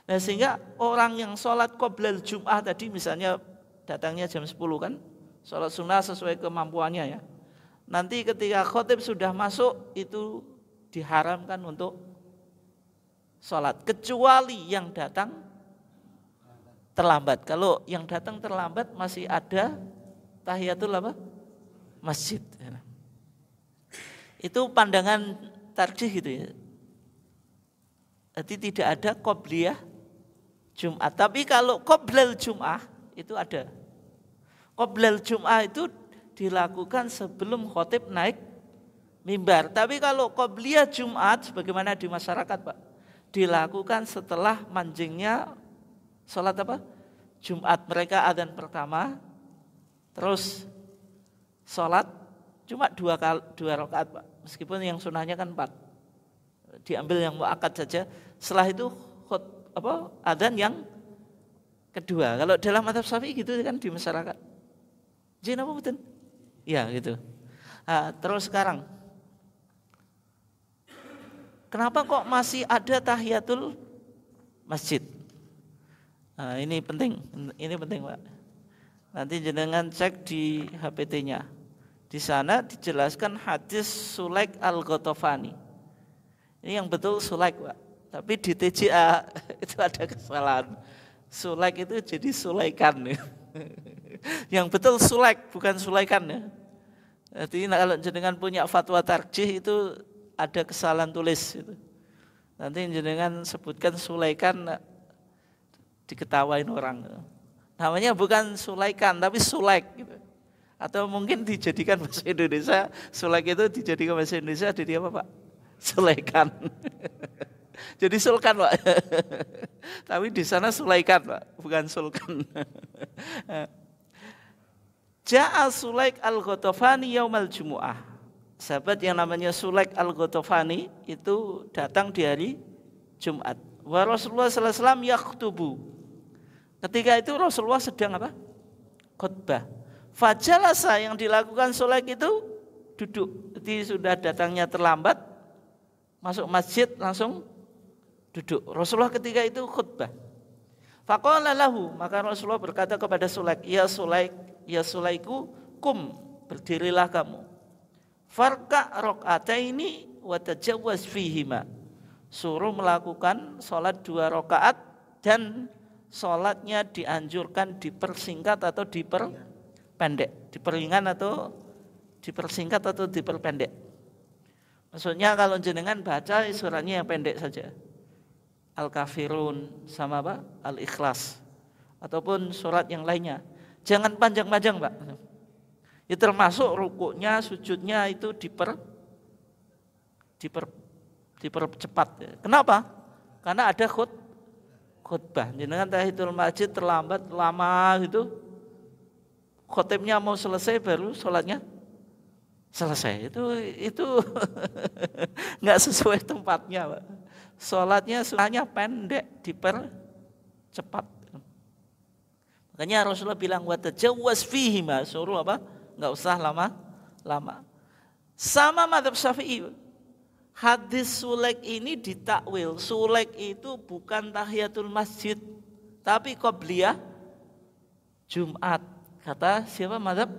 Nah sehingga orang yang sholat qoblal Jum'ah tadi misalnya datangnya jam 10 kan, sholat sunnah sesuai kemampuannya ya. Nanti ketika khotib sudah masuk itu diharamkan untuk sholat. Kecuali yang datang terlambat. Kalau yang datang terlambat masih ada tahiyatul apa? Masjid. Itu pandangan tarjih gitu ya. Jadi tidak ada qobliyah Jum'ah. Tapi kalau qoblal Jum'ah itu ada. Qoblal Jum'ah itu dilakukan sebelum khotib naik mimbar. Tapi kalau qobliyah Jumat sebagaimana di masyarakat, Pak, dilakukan setelah manjingnya sholat apa? Jumat. Mereka adzan pertama, terus sholat cuma dua rakaat, Pak. Meskipun yang sunahnya kan 4. Diambil yang muakkad saja. Setelah itu adzan yang kedua. Kalau dalam mazhab Syafi'i gitu kan di masyarakat. Jadi apa betul? Ya gitu. Nah, terus sekarang kenapa kok masih ada tahiyatul masjid? Nah, ini penting, Pak. Nanti jenengan cek di HPT-nya. Di sana dijelaskan hadis Sulaik Al-Ghatafani. Ini yang betul Sulaik, Pak. Tapi di TJA itu ada kesalahan. Sulaik itu jadi Sulaikan. Yang betul Sulaik, bukan Sulaikan ya. Jadi kalau jenengan punya fatwa tarjih itu ada kesalahan tulis itu. Nanti jenengan sebutkan Sulaikan diketawain orang. Namanya bukan Sulaikan tapi Sulaik gitu. Atau mungkin dijadikan bahasa Indonesia, Sulaik itu dijadikan bahasa Indonesia jadi apa, Pak? Sulaikan. Jadi sulkan, Pak. Tapi di sana Sulaikan, Pak, bukan sulkan. Ja'a Sulaik Al-Ghatafani yaumal Jumu'ah. Sahabat yang namanya Sulaik Al-Ghatafani itu datang di hari Jumat. Wa Rasulullah sallallahu alaihi wasallam yakhtubu. Ketika itu Rasulullah sedang apa? Khutbah. Fajalasa, yang dilakukan Sulaik itu duduk. Jadi sudah datangnya terlambat, masuk masjid langsung duduk. Rasulullah ketika itu khutbah. Faqala lahu, maka Rasulullah berkata kepada Sulaik, ya Sulaiku, kum, berdirilah kamu. Farka rakaataini wa tajawwaz fihima. suruh melakukan sholat 2 rakaat dan sholatnya dianjurkan dipersingkat atau diperpendek, diperingan atau dipersingkat atau diperpendek. Maksudnya kalau jenengan baca suratnya yang pendek saja, Al-Kafirun sama apa? Al-Ikhlas, ataupun surat yang lainnya. Jangan panjang-panjang, Pak. Itu termasuk rukuknya, sujudnya itu dipercepat. Kenapa? Karena ada khutbah. Jenengan tahiyatul masjid terlambat lama gitu. Khotibnya mau selesai baru sholatnya selesai. Itu nggak sesuai tempatnya, Pak. Sholatnya sunnahnya pendek, dipercepat. Makanya Rasulullah bilang wa tajawwaz fihi ma, suruh apa? Enggak usah lama-lama. Sama mazhab Syafi'i. Hadis sulek ini ditakwil. Sulek itu bukan tahiyatul masjid, tapi qobliyah Jumat. Kata siapa? Mazhab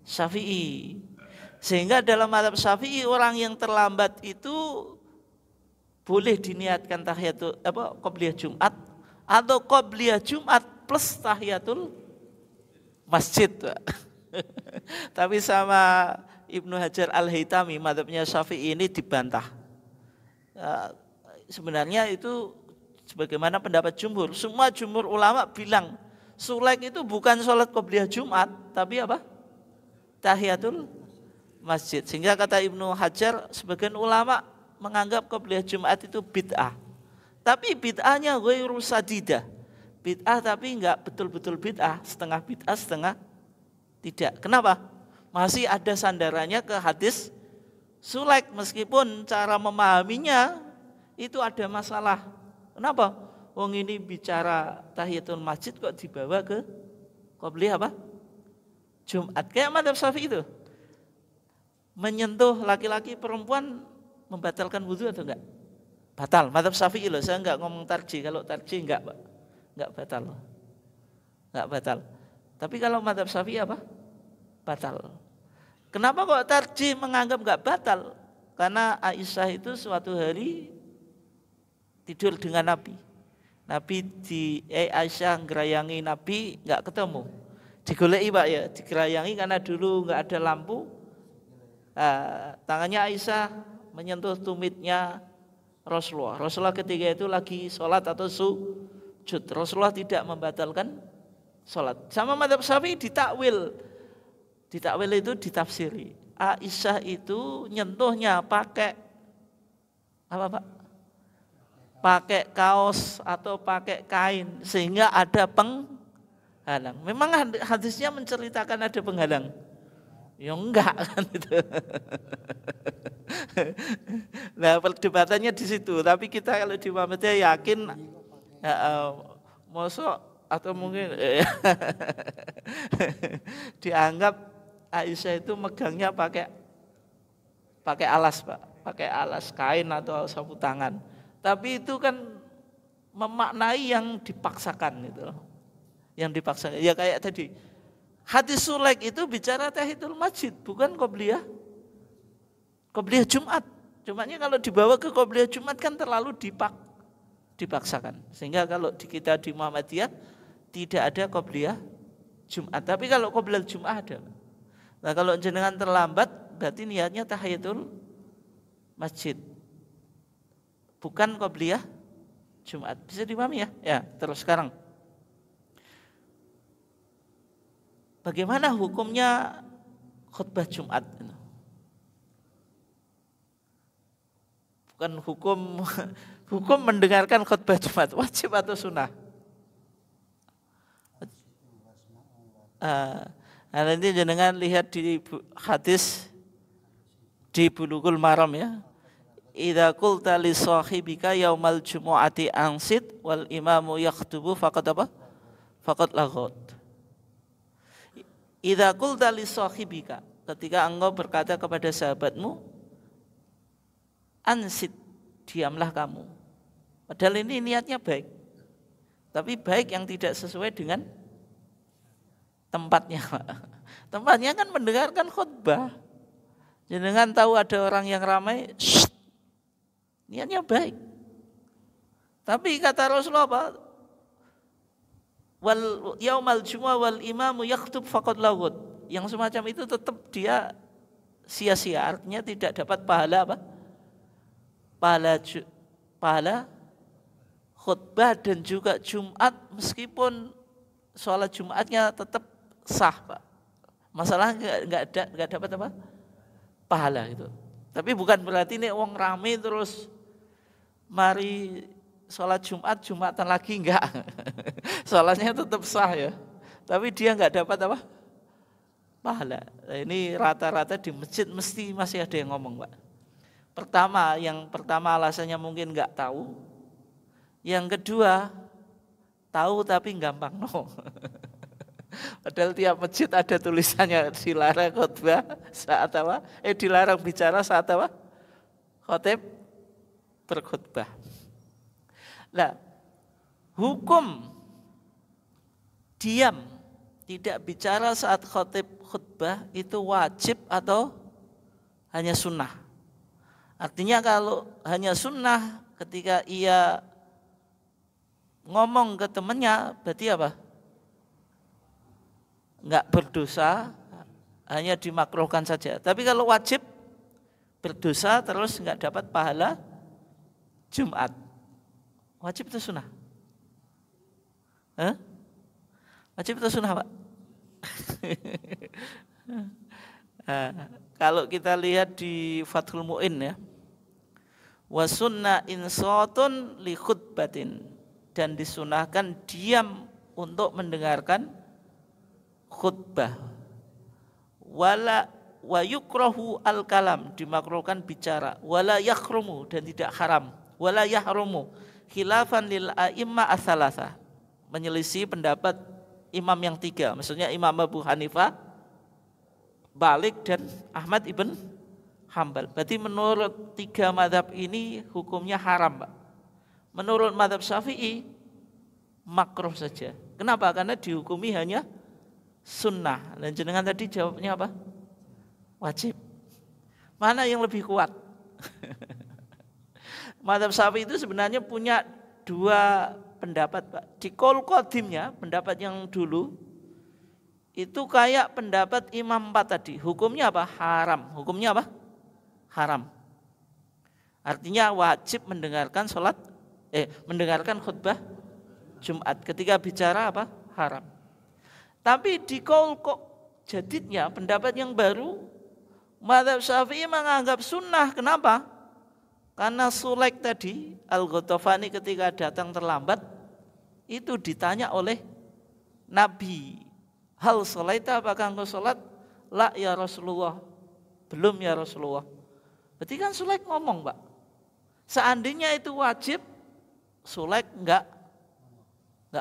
Syafi'i. Sehingga dalam mazhab Syafi'i orang yang terlambat itu boleh diniatkan tahiyatul qobliyah Jumat atau qobliyah Jumat plus tahiyatul masjid. Tapi sama Ibnu Hajar Al-Haytami, mazhabnya Syafi'i ini dibantah. Sebenarnya itu sebagaimana pendapat jumhur. Semua jumhur ulama bilang sulek itu bukan sholat qobliyah Jumat, tapi apa? Tahiyatul masjid. Sehingga kata Ibnu Hajar, sebagian ulama menganggap qobliyah Jumat itu bid'ah. Tapi bid'ahnya ghairu sadidah. Bid'ah tapi enggak betul-betul bid'ah, setengah bid'ah, setengah tidak. Kenapa? Masih ada sandarannya ke hadis sulek, meskipun cara memahaminya itu ada masalah. Kenapa? Wong ini bicara tahiyatul masjid kok dibawa ke qobliyah apa? Jumat. Kayak mazhab Syafi'i itu. Menyentuh laki-laki perempuan membatalkan wudu atau enggak? Batal. Mazhab Syafi'i loh, saya enggak ngomong tarjih. Kalau tarjih enggak, Pak. Enggak batal. Enggak batal. Tapi kalau mazhab Syafi'i apa? Batal. Kenapa kok tarjih menganggap enggak batal? Karena Aisyah itu suatu hari tidur dengan Nabi. Aisyah ngerayangi Nabi enggak ketemu. Digoleki, Pak ya, digerayangi karena dulu enggak ada lampu. Tangannya Aisyah menyentuh tumitnya Rasulullah. Rasulullah ketika itu lagi sholat atau sujud. Rasulullah tidak membatalkan sholat. Sama mazhab Syafi'i ditakwil. Ditakwil itu ditafsiri. Aisyah itu nyentuhnya pakai apa, Pak? Pakai kaos atau pakai kain sehingga ada penghalang. Memang hadisnya menceritakan ada penghalang. Ya enggak kan itu. Nah, perdebatannya di situ. Tapi kita kalau di Muhammadiyah yakin mosok atau mungkin dianggap Aisyah itu megangnya pakai alas, Pak, pakai alas kain atau sapu tangan. Tapi itu kan memaknai yang dipaksakan itu. Yang dipaksakan. Ya kayak tadi. Hadis sulek itu bicara tahiyatul masjid, bukan qobliyah Jumat. Cumannya kalau dibawa ke qobliyah Jumat kan terlalu dipaksakan. Sehingga kalau kita di Muhammadiyah tidak ada qobliyah Jumat. Tapi kalau qobliyah Jumat ada. Nah, kalau jenengan terlambat berarti niatnya tahiyatul masjid, bukan qobliyah Jumat. Bisa dipahami ya? Ya, terus sekarang. Bagaimana hukumnya khutbah Jumat? Bukan hukum mendengarkan khutbah Jumat, wajib atau sunnah? Nanti jenengan lihat di hadis di Bulughul Maram ya. Idza qulta li sahibika yaumal jumu'ati ansit wal imamu yakhutubu faqad apa? Faqad laghut. Idza qulta li sahibika, ketika engkau berkata kepada sahabatmu, ansit, diamlah kamu. Padahal ini niatnya baik. Tapi baik yang tidak sesuai dengan tempatnya. Tempatnya kan mendengarkan khutbah. Jenengan tahu ada orang yang ramai, niatnya baik. Tapi kata Rasulullah apa? Wal yaumal jumu'ah wal imamu yaktub faqad laghut. Yang semacam itu tetap dia sia-sia, artinya tidak dapat pahala apa? Pahala khutbah dan juga Jumat, meskipun sholat Jumatnya tetap sah, Pak. Masalah nggak dapat apa? Pahala itu. Tapi bukan berarti nih wong rame terus mari sholat Jumat, Jumatan lagi enggak. Sholatnya tetap sah ya. Tapi dia enggak dapat apa? Pahala. Nah, ini rata-rata di masjid mesti masih ada yang ngomong, Pak. Yang pertama alasannya mungkin enggak tahu. Yang kedua, tahu tapi gampang no. Padahal tiap masjid ada tulisannya dilarang khutbah saat apa? Dilarang bicara saat apa? Khotib berkhutbah. Nah, hukum diam tidak bicara saat khotib khutbah itu wajib atau hanya sunnah? Artinya kalau hanya sunnah ketika ia ngomong ke temannya berarti apa? Enggak berdosa, hanya dimakruhkan saja. Tapi kalau wajib berdosa terus enggak dapat pahala Jumat. Wajib itu sunnah? Wajib itu sunnah, Pak? Nah, kalau kita lihat di Fathul Mu'in ya, wa sunna insatun li khutbatin, dan disunahkan diam untuk mendengarkan khutbah. Wala wa yukrahu al kalam, dimakruhkan bicara. Wala yakhrumu, dan tidak haram. Wala yahrumu khilafan lil a'imma as-salasa, menyelisih pendapat imam yang tiga, maksudnya Imam Abu Hanifah, Malik dan Ahmad ibn Hambal. Berarti menurut tiga mazhab ini hukumnya haram, Pak. Menurut mazhab Syafi'i makruh saja. Kenapa? Karena dihukumi hanya sunnah. Dan jenengan tadi jawabnya apa? Wajib. Mana yang lebih kuat? Mazhab Syafi'i itu sebenarnya punya dua pendapat, Pak. Di qaul qadimnya, pendapat yang dulu itu kayak pendapat Imam 4 tadi. Hukumnya apa? Haram. Hukumnya apa? Haram. Artinya wajib mendengarkan mendengarkan khutbah Jumat. Ketika bicara apa? Haram. Tapi di qaul jadidnya, pendapat yang baru, mazhab Syafi'i menganggap sunnah. Kenapa? Karena Sulaik tadi, Al-Ghatafani ketika datang terlambat, itu ditanya oleh Nabi, hal sholaita, apakah engkau sholat? La ya Rasulullah, belum ya Rasulullah. Berarti kan Sulaik ngomong, Pak. Seandainya itu wajib, Sulaik enggak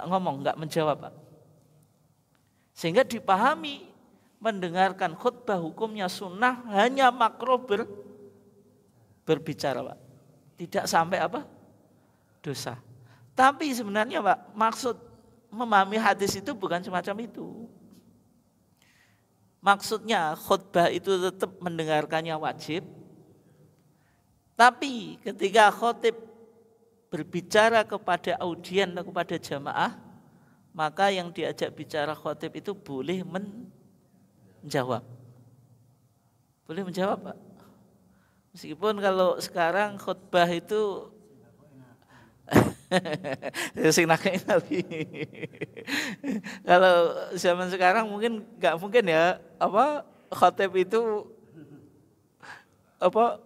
ngomong, enggak menjawab, Pak. Sehingga dipahami mendengarkan khutbah hukumnya sunnah, hanya makruh berbicara, Pak. Tidak sampai apa? Dosa. Tapi sebenarnya, Pak, maksud memahami hadis itu bukan semacam itu. Maksudnya khutbah itu tetap mendengarkannya wajib. Tapi ketika khotib berbicara kepada audien atau kepada jamaah, maka yang diajak bicara khotib itu boleh menjawab. Boleh menjawab, Pak. Meskipun kalau sekarang khutbah itu kalau zaman sekarang mungkin nggak mungkin ya, khotib itu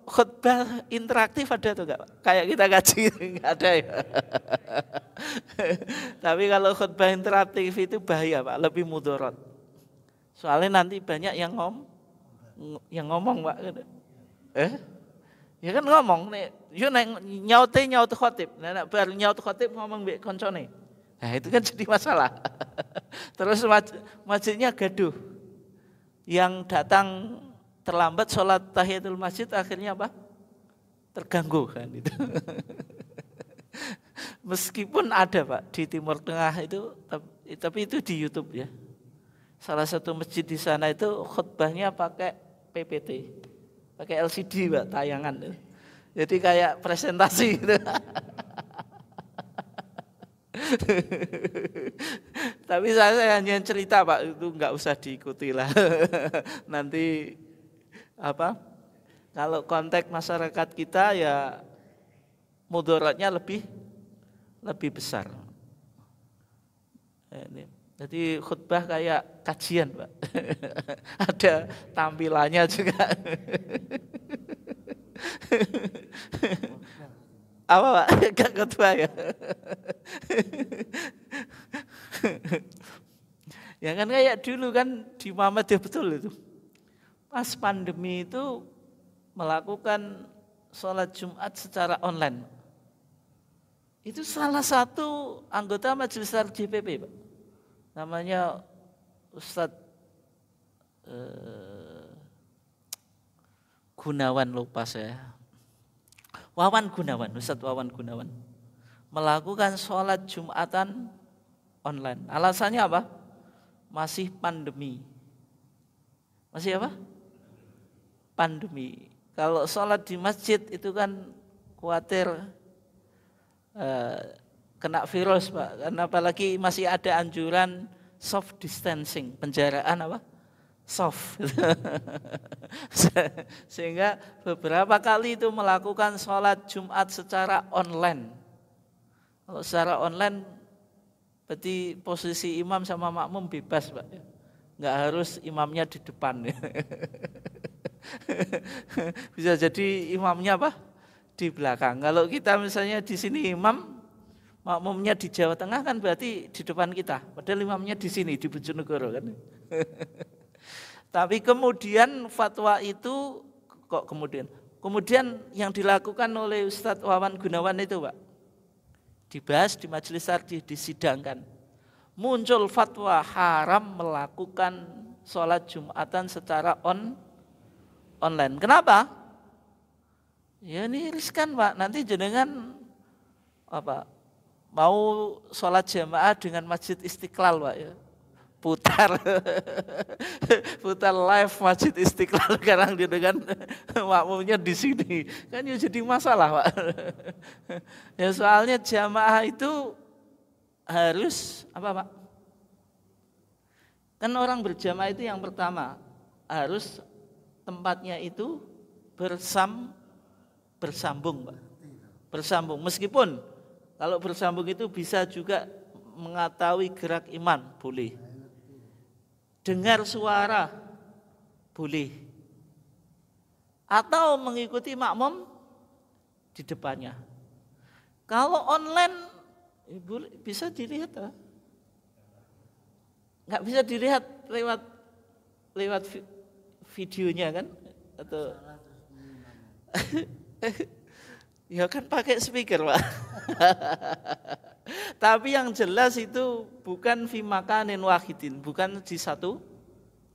khutbah interaktif ada tuh nggak? Kayak kita ngaji nggak ada ya. Tapi kalau khutbah interaktif itu bahaya, Pak, lebih mudarat. Soalnya nanti banyak yang ngomong, Pak. Ya kan ngomong nih, yo nyaut khotib. Nah, bar nyaut khotib ngomong mbek koncone. Nah, itu kan jadi masalah. Terus masjidnya gaduh. Yang datang terlambat sholat tahiyatul masjid akhirnya apa? Terganggu kan itu. Meskipun ada, Pak, di Timur Tengah itu, tapi itu di YouTube ya. Salah satu masjid di sana itu khutbahnya pakai PPT. Pakai LCD, Pak, tayangan. Jadi kayak presentasi gitu. Tapi saya hanya cerita Pak, itu nggak usah diikuti lah. Nanti apa? Kalau konteks masyarakat kita ya mudaratnya lebih besar. Jadi khutbah kayak kajian Pak. Ada tampilannya juga. Apa Pak? Gak khutbah ya? Ya kan kayak dulu kan di Muhammadiyah betul itu. Pas pandemi itu melakukan sholat Jumat secara online. Itu salah satu anggota Majelis Tarjih PP Pak. Namanya Ustadz Gunawan, lupa saya. Wawan Gunawan, Ustadz Wawan Gunawan. Melakukan sholat Jumatan online. Alasannya apa? Masih pandemi. Masih apa? Pandemi. Kalau sholat di masjid itu kan khawatir kena virus Pak. Karena apalagi masih ada anjuran soft distancing, penjaraan apa? Soft. Sehingga beberapa kali itu melakukan sholat Jumat secara online. Kalau secara online berarti posisi imam sama makmum bebas Pak. Nggak harus imamnya di depan. Bisa jadi imamnya apa? Di belakang. Kalau kita misalnya di sini imam, makmumnya di Jawa Tengah kan berarti di depan kita. Padahal imamnya di sini di Bojonegoro kan. Tapi kemudian fatwa itu kemudian yang dilakukan oleh Ustadz Wawan Gunawan itu Pak, dibahas di majelis tarjih, disidangkan. Muncul fatwa haram melakukan sholat Jumatan secara online. Kenapa? Ya ini riskan Pak, nanti jenengan apa? Mau sholat jamaah dengan Masjid Istiqlal Pak ya. Putar live Masjid Istiqlal sekarang dengan makmumnya di sini. Kan ya jadi masalah Pak. Ya soalnya jamaah itu harus apa Pak? Kan orang berjamaah itu yang pertama harus tempatnya itu bersambung Pak. Bersambung. Meskipun kalau bersambung itu bisa juga mengetahui gerak iman, boleh. Dengar suara, boleh. Atau mengikuti makmum di depannya. Kalau online bisa dilihat, nggak bisa dilihat lewat videonya kan? Atau ya kan pakai speaker Pak. Tapi yang jelas itu bukan fi makanin wahidin, bukan di satu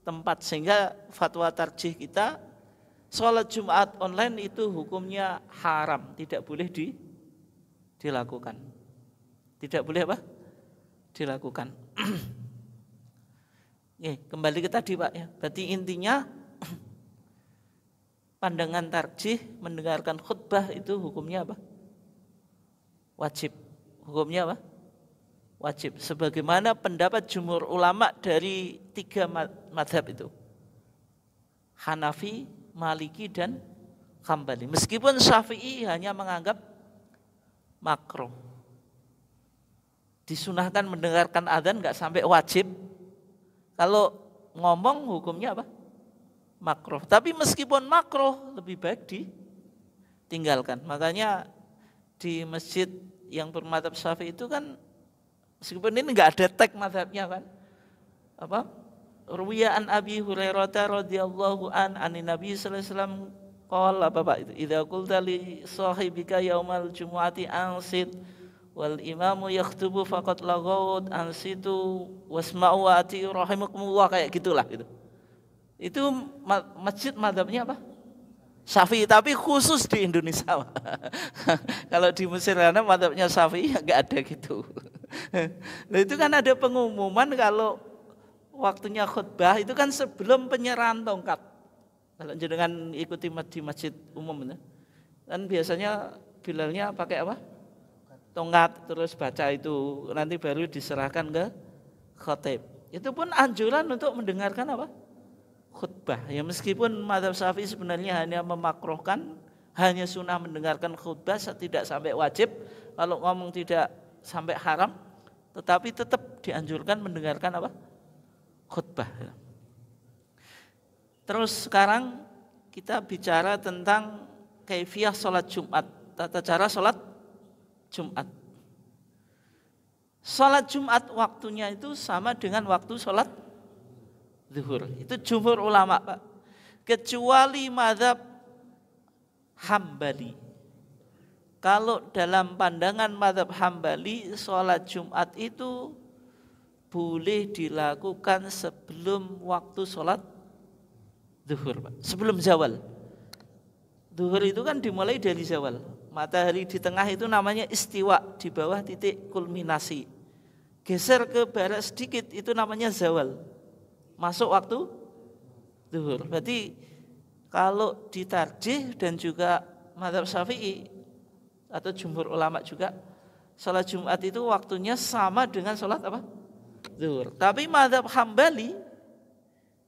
tempat, sehingga fatwa tarjih kita sholat Jumat online itu hukumnya haram, tidak boleh dilakukan. Tidak boleh apa? Dilakukan. Kembali ke tadi Pak ya. Berarti intinya pandangan tarjih mendengarkan khutbah itu hukumnya apa? Wajib. Hukumnya apa? Wajib. Sebagaimana pendapat jumhur ulama dari 3 mazhab itu. Hanafi, Maliki, dan Hambali. Meskipun Syafi'i hanya menganggap makruh. Disunahkan mendengarkan adzan, nggak sampai wajib. Kalau ngomong hukumnya apa? Makruh. Tapi meskipun makruh lebih baik ditinggalkan. Makanya di masjid yang bermadzhab Syafi'i itu kan meskipun ini enggak ada tag mazhabnya kan. Apa? Ruwiya an Abi Hurairah radhiyallahu anin Nabi sallallahu alaihi wasallam qala apa Pak itu? Idza qulta li sahibika yaumal jumu'ati ansit wal imamu yaktubu faqad lagaut ansitu wasma'u wa ati'u rahimakumullah, kayak gitulah gitu. Itu masjid mazhabnya apa? Syafi'i, tapi khusus di Indonesia. Kalau di Mesir karena mazhabnya Syafi'i enggak ada gitu. Nah, itu kan ada pengumuman kalau waktunya khutbah itu kan sebelum penyerahan tongkat. Kalau jenengan ikuti di masjid umum Dan biasanya Bilalnya pakai apa? Tongkat, terus baca itu, nanti baru diserahkan ke khatib. Itu pun anjuran untuk mendengarkan apa? Khutbah. Ya meskipun mazhab Syafi'i sebenarnya hanya memakruhkan, hanya sunnah mendengarkan khutbah, tidak sampai wajib. Kalau ngomong tidak sampai haram, tetapi tetap dianjurkan mendengarkan apa? Khutbah. Terus sekarang kita bicara tentang kaifiyah sholat Jumat, tata cara sholat Jumat. Sholat Jumat waktunya itu sama dengan waktu sholat zuhur. Itu jumhur ulama, Pak. Kecuali mazhab Hambali. Kalau dalam pandangan mazhab Hambali, sholat Jumat itu boleh dilakukan sebelum waktu sholat zuhur, Pak. Sebelum zawal. Zuhur itu kan dimulai dari zawal. Matahari di tengah itu namanya istiwa, di bawah titik kulminasi. Geser ke barat sedikit itu namanya zawal. Masuk waktu zuhur. Berarti kalau ditarjih dan juga mazhab Syafi'i atau jumhur ulama juga, salat Jumat itu waktunya sama dengan salat apa? Zuhur. Tapi mazhab Hambali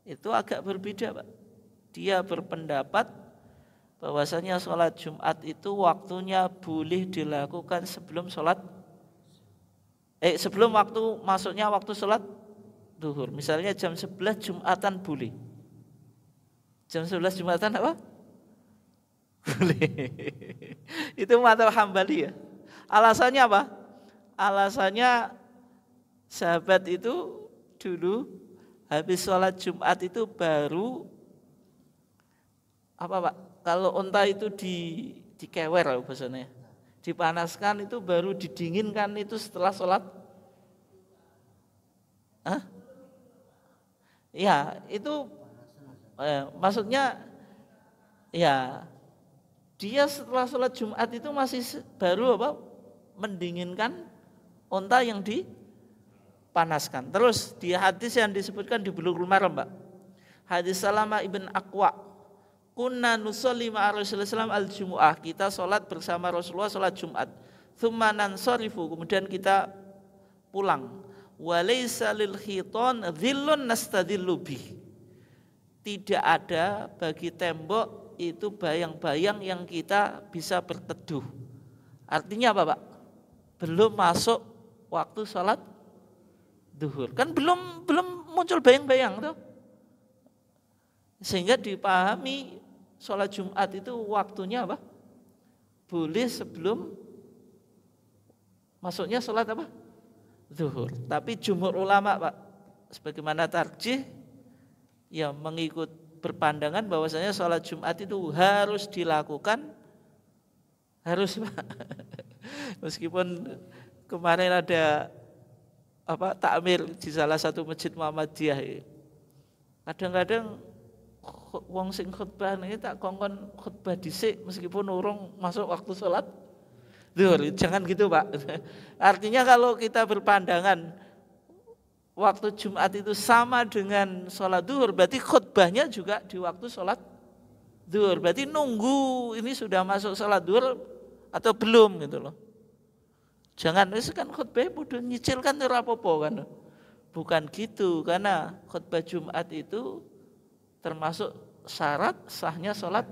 itu agak berbeda, Pak. Dia berpendapat bahwasanya sholat Jumat itu waktunya boleh dilakukan sebelum sebelum waktu masuknya waktu sholat zuhur. Misalnya jam 11 Jumatan boleh. Jam 11 Jumatan apa? Boleh. Itu mazhab Hambali ya. Alasannya apa? Alasannya sahabat itu dulu habis sholat Jumat itu baru apa, Pak? Kalau unta itu dikewer bahasanya, dipanaskan itu baru didinginkan itu setelah sholat. Ya itu maksudnya ya dia setelah sholat Jumat itu masih baru apa? Mendinginkan unta yang dipanaskan. Terus di hadis yang disebutkan di Bulughul Maram, Pak. Hadis Salamah ibn Aqwa. Kunna nusolli ma'a Rasulullah al-Jumu'ah. Kita sholat bersama Rasulullah sholat Jumat. Tsumma nansarifu, kemudian kita pulang. Walaysa lil khiton dhillun nastadillu bih. Tidak ada bagi tembok itu bayang-bayang yang kita bisa berteduh. Artinya apa, Pak? Belum masuk waktu sholat zuhur. Kan belum muncul bayang-bayang tuh. Sehingga dipahami sholat Jumat itu waktunya apa? Boleh sebelum masuknya sholat apa? Zuhur. Tapi jumhur ulama, Pak, sebagaimana tarjih yang mengikut berpandangan bahwasanya sholat Jumat itu harus dilakukan, harus, Pak. Meskipun kemarin ada takmir di salah satu masjid Muhammadiyah. Kadang-kadang wong sing khutbah ini tak kongkon khutbah dhisik meskipun urung masuk waktu sholat zuhur. Jangan gitu, Pak. Artinya kalau kita berpandangan waktu Jumat itu sama dengan sholat zuhur, berarti khutbahnya juga di waktu sholat zuhur. Berarti nunggu ini sudah masuk sholat zuhur atau belum gitu loh. Jangan wis kan khutbah podo nyicil kan ora apa-apa kan. Bukan gitu, karena khutbah Jumat itu termasuk syarat sahnya sholat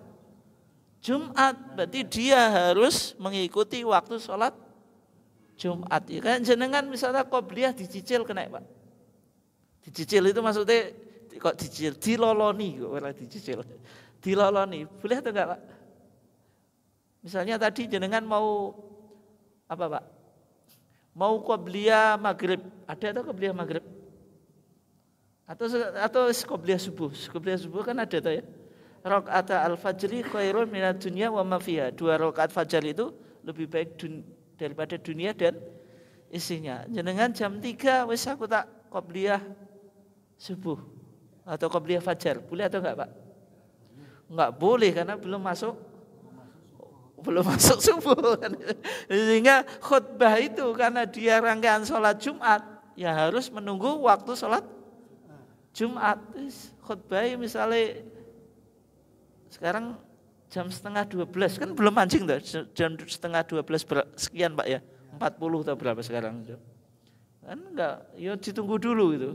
Jumat. Berarti dia harus mengikuti waktu sholat Jumat. Ya kan jenengan misalnya qobliyah dicicil kena, Pak. Dicicil itu maksudnya kok dicicil, diloloni kok ora dicicil. Diloloni. Boleh atau enggak, Pak? Misalnya tadi jenengan mau apa, Pak? Mau qobliyah maghrib. Ada atau qobliyah maghrib? Atau qobliyah subuh. Qobliyah subuh kan ada tuh ya. Rakaat al-fajri khairun minad dunya wa ma fiha. 2 rakaat fajar itu lebih baik daripada dunia dan isinya. Jenengan jam 3 wis aku tak qobliyah subuh atau qobliyah fajar. Boleh atau enggak, Pak? Enggak boleh karena belum masuk subuh. Sehingga khutbah itu karena dia rangkaian sholat Jumat, ya harus menunggu waktu sholat Jumat. Khutbah misalnya sekarang jam setengah 12 kan belum mancing tuh, jam setengah 12 sekian Pak ya, 40 atau berapa sekarang itu. Kan enggak, ya ditunggu dulu itu.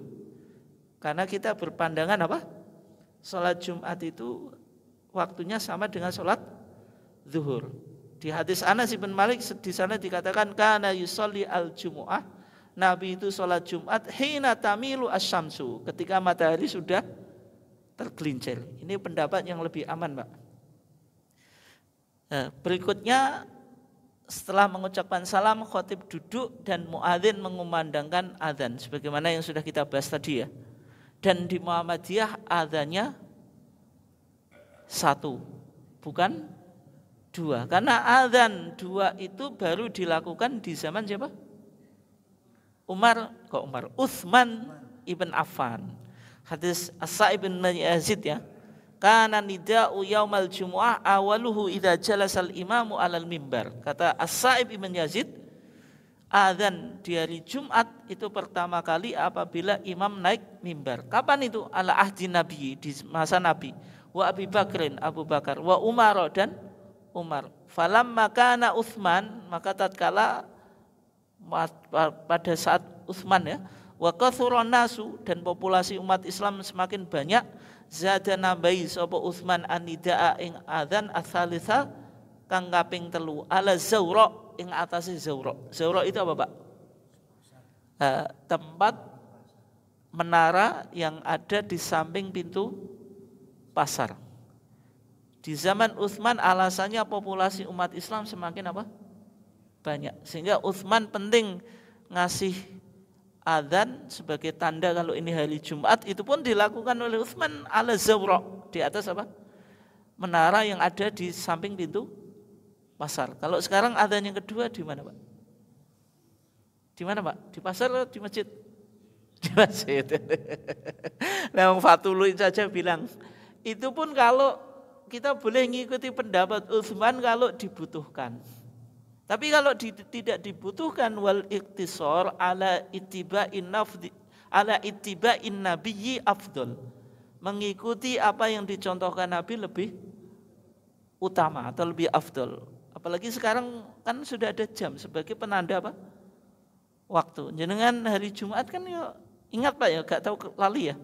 Karena kita berpandangan apa? Sholat Jumat itu waktunya sama dengan sholat zuhur. Di hadis Anas bin Malik di sana dikatakan kana yusolli al-jumu'ah, Nabi itu sholat Jumat hina tamilu asyamsu, ketika matahari sudah tergelincir. Ini pendapat yang lebih aman, Pak. Nah, berikutnya setelah mengucapkan salam, khotib duduk dan muadzin mengumandangkan adzan sebagaimana yang sudah kita bahas tadi ya. Dan di Muhammadiyah adzannya 1, bukan 2. Karena adzan 2 itu baru dilakukan di zaman siapa? Utsman ibn Affan. Hadis As-Sa'ib bin Yazid ya. Kana nida'u yaumal jumu'ah awaluhu idza jalasal imamu alal mimbar. Kata As-Sa'ib bin Yazid, adzan di hari Jumat itu pertama kali apabila imam naik mimbar. Kapan itu? Ala ahdi Nabi, di masa Nabi. Wa Abi Bakrin, Abu Bakar, wa Umar dan Umar. Falamma kana Utsman, maka tatkala pada saat Utsman ya, wa kathuran nasu, dan populasi umat Islam semakin banyak, zada nambahi sapa Utsman anidaa ing adzan ats-tsalitsah kang kaping 3 ala zaura ing atase zaura. Zaura itu apa, Pak? Tempat menara yang ada di samping pintu pasar. Di zaman Utsman alasannya populasi umat Islam semakin apa? Banyak. Sehingga Utsman penting ngasih adzan sebagai tanda kalau ini hari Jumat, itu pun dilakukan oleh Utsman ala zawra, di atas apa? Menara yang ada di samping pintu pasar. Kalau sekarang adzan yang kedua di mana, Pak? Di mana, Pak? Di pasar atau di masjid? Di masjid. Nah, Fatului saja bilang, itu pun kalau kita boleh mengikuti pendapat Utsman kalau dibutuhkan. Tapi kalau tidak dibutuhkan, wal iktisar ala ittiba'in nafdi ala ittiba'in nabiyyi afdal. Mengikuti apa yang dicontohkan Nabi lebih utama atau lebih afdal. Apalagi sekarang kan sudah ada jam sebagai penanda apa? Waktu. Jenengan hari Jumat kan ya ingat Pak ya, gak tahu lali ya.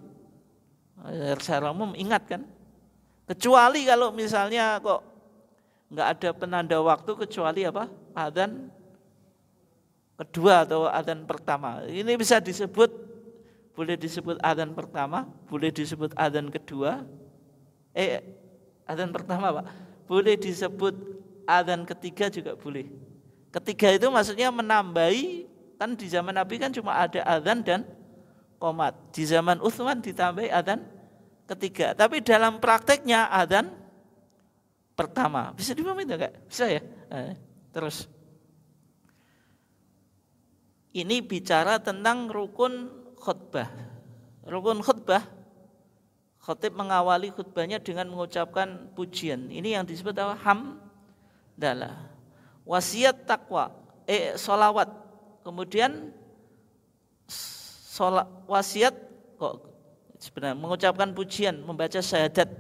Secara umum ingat kan? Kecuali kalau misalnya kok enggak ada penanda waktu kecuali apa? Adzan kedua atau adzan pertama. Ini bisa disebut, boleh disebut adzan pertama, boleh disebut adzan kedua. Adzan pertama, Pak. Boleh disebut adzan ketiga juga boleh. Ketiga itu maksudnya menambahi, kan di zaman Nabi kan cuma ada adzan dan qomat. Di zaman Utsman ditambahi adzan ketiga. Tapi dalam prakteknya adzan pertama. Bisa dipahami enggak? Bisa ya? Terus. Ini bicara tentang rukun khutbah. Rukun khutbah, khatib mengawali khutbahnya dengan mengucapkan pujian. Ini yang disebut apa? Hamdalah. Wasiat takwa, solawat. Kemudian wasiat kok sebenarnya mengucapkan pujian, membaca syahadat.